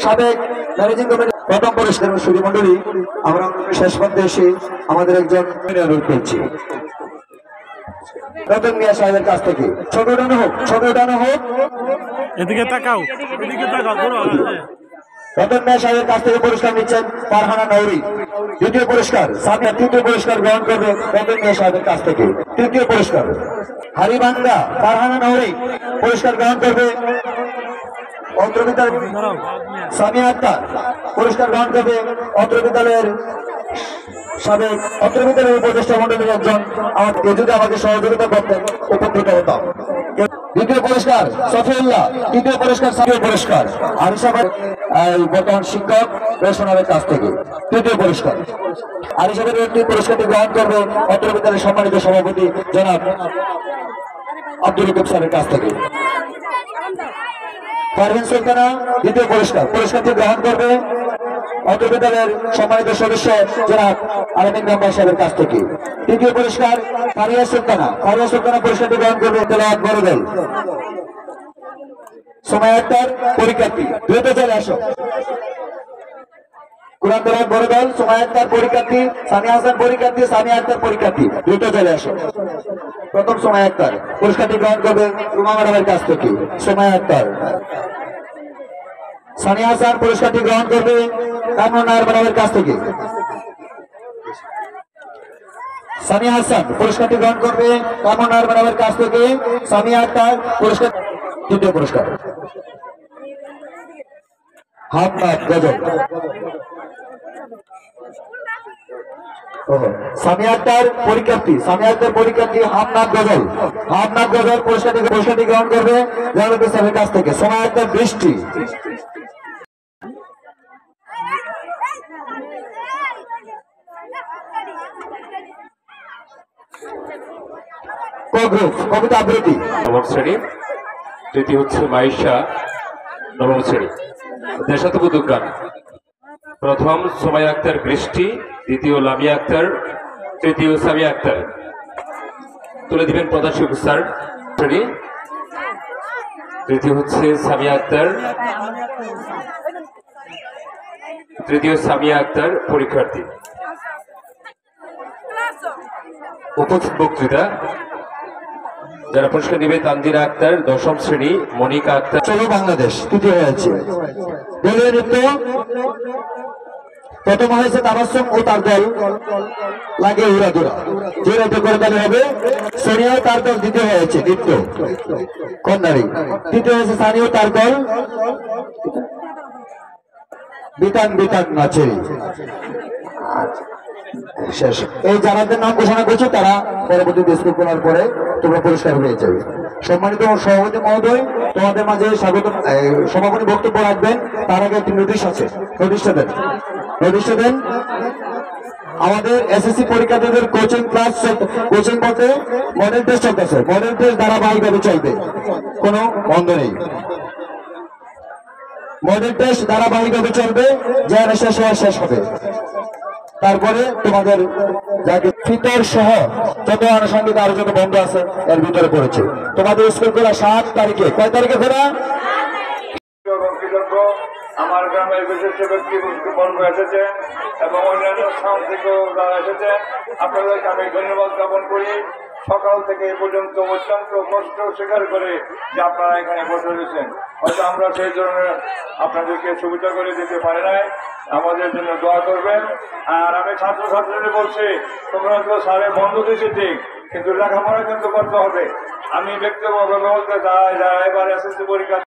সাবেক ম্যানেজিং কমিটি প্রথম পুরস্কার। সুধী মন্ডলী, আমরা শেষ পর্যন্ত এসে আমাদের একজন অনুরোধ করছি রতন মিয়া সাহেবের কাছ থেকে। ছবি উঠানো হোক। এদিকে তাকাও। রতন মিয়া সাহেবের কাছ থেকে পুরস্কার নিচ্ছেন ফারহানা নৌরি। দ্বিতীয় পুরস্কার সামিয়া তৃতীয় পুরস্কার গ্রহণ করবে রতন মিয়া সাহেবের কাছ থেকে। তৃতীয় পুরস্কার হারিবাঙ্গা ফারহানা নৌরি পুরস্কার গ্রহণ করবে অত্র বিদ্যালয়। সামিয়া আক্তার পুরস্কার গ্রহণ করবে অত্র বিদ্যালয়ের সাবেক অত্র বিদ্যালয়ের উপদেষ্টা মন্ডলীর একজন। আমাকে যদি আমাকে সহযোগিতা করতেন উপকৃত হতাম। দ্বিতীয় পুরস্কার সফিউল্লাহ, তৃতীয় পুরস্কার সামিয়া পুরস্কার আরিশা বর্তমান শিক্ষক রেশনের কাছ থেকে। তৃতীয় পুরস্কার আরিশা পুরস্কারটি গ্রহণ করবে অত্র বিদ্যালয়ের সম্মানিত সভাপতি জনাব আব্দুর রকিব স্যারের কাছ থেকে। পারভিন সুলতানা দ্বিতীয় পুরস্কারটি গ্রহণ করবে অত্র বিদ্যালয়ের সম্মানিত সদস্য জনাব আলমিন মেম্বার সাহেবের কাছ থেকে। তৃতীয় পুরস্কার ফারিয়া সুলতানা পুরস্কারটি গ্রহণ করবে তেলাওয়াত বড় দল। সময় আক্তার পরীক্ষার্থী দ্রুত চলে আসো। কুরআন তেলাওয়াত বড় দল সময় আক্তার পরীক্ষার্থী, সামিয়া হাসান পরীক্ষার্থী, সামিয়া আক্তার পরীক্ষার্থী দ্রুত চলে আসো। প্রথম সময় আক্তার পুরস্কারটি গ্রহণ করবে রুমা ম্যাডামের কাছ থেকে। সময় আক্তার। সানিয়া হাসান পুরস্কারটি গ্রহণ করবে কামরুন নায়ার ম্যাডামের কাছ থেকে। সানিয়া হাসান পুরস্কারটি গ্রহণ করবে কামরুন নায়ার ম্যাডামের কাছ থেকে। সামিয়া আক্তার পুরস্কার দ্বিতীয় পুরস্কার হামনাথ গজল। সামিয়া আক্তার পরীক্ষার্থী হামনাথ গজল পুরস্কারটি গ্রহণ করবে জয়লক্ষ্মী স্যারের কাছ থেকে। সময় আক্তার বৃষ্টি। কবিতা আবৃত্তি নবম শ্রেণী। তৃতীয় হচ্ছে মাইশা নবম শ্রেণী। দেশাত্মবোধক গান। প্রথম সোমাইয়া আক্তার বৃষ্টি, দ্বিতীয় লামিয়া আক্তার, তৃতীয় সামিয়া আক্তার। তুলে দিবেন প্রধান শিক্ষক স্যার শ্রেণী। তৃতীয় হচ্ছে সামিয়া আক্তার, তৃতীয় সামিয়া আক্তার পরীক্ষার্থী। উপস্থিত বক্তৃতা যারা পুরস্কার দিবে তানজিরা আক্তার, দশম শ্রেণী মনিকা আক্তার। চলো বাংলাদেশ তৃতীয় হয়েছে। দলীয় নৃত্য প্রথম হয়েছে তাবাসসুম ও তার দল লাগে উড়াদুরা, যে নৃত্য করে তাহলে হবে। সোনিয়া ও তার দল দ্বিতীয় হয়েছে নৃত্য কন্যারি। তৃতীয় হয়েছে সানি ও তার দল বিতান বিতান নাচেরি। শেষ। এই যারাদের নাম ঘোষণা করছো তারা পরবর্তী স্কুল করার পরে তোমরা পুরস্কার পেয়ে যাবে। সম্মানিত সভাপতি মহোদয়, তোমাদের মাঝে স্বাগত সমাপনী বক্তব্য রাখবেন। তার আগে একটি নোটিশ আছে, নোটিশটা দেন, নোটিশটা দেন। আমাদের এসএসসি পরীক্ষার্থীদের কোচিং ক্লাস কোচিং করতে মডেল টেস্ট চলতেছে। মডেল টেস্ট ধারাবাহিকভাবে চলবে, কোনো বন্ধ নেই। মডেল টেস্ট ধারাবাহিকভাবে চলবে, যারা শেষ হওয়া শেষ হবে। তারপরে তোমাদের যাকে ফিতর সহ যত আনুষঙ্গিক আরো যত বন্ধ আছে এর ভিতরে পড়েছে। তোমাদের স্কুল খোলা 7 তারিখে। কয় তারিখে খোলা? আমার গ্রামের বিশিষ্ট ব্যক্তিবর্গ এসেছেন এবং অন্যান্য স্থান থেকেও যারা এসেছেন, আপনাদেরকে আমি ধন্যবাদ জ্ঞাপন করি। সকাল থেকে এ পর্যন্ত অত্যন্ত কষ্ট স্বীকার করে যে আপনারা এখানে বসে রয়েছেন। হয়তো আমরা সেই ধরনের আপনাদেরকে সুবিধা করে দিতে পারি নাই, আমাদের জন্য দোয়া করবেন। আর আমি ছাত্রছাত্রীদের বলছি, তোমরা তো সারে বন্ধ দিয়েছে ঠিক, কিন্তু লেখাপড়া কিন্তু করতে হবে। আমি ব্যক্তিগতভাবে বলতে চাই, যারা এবার এসএসসি পরীক্ষা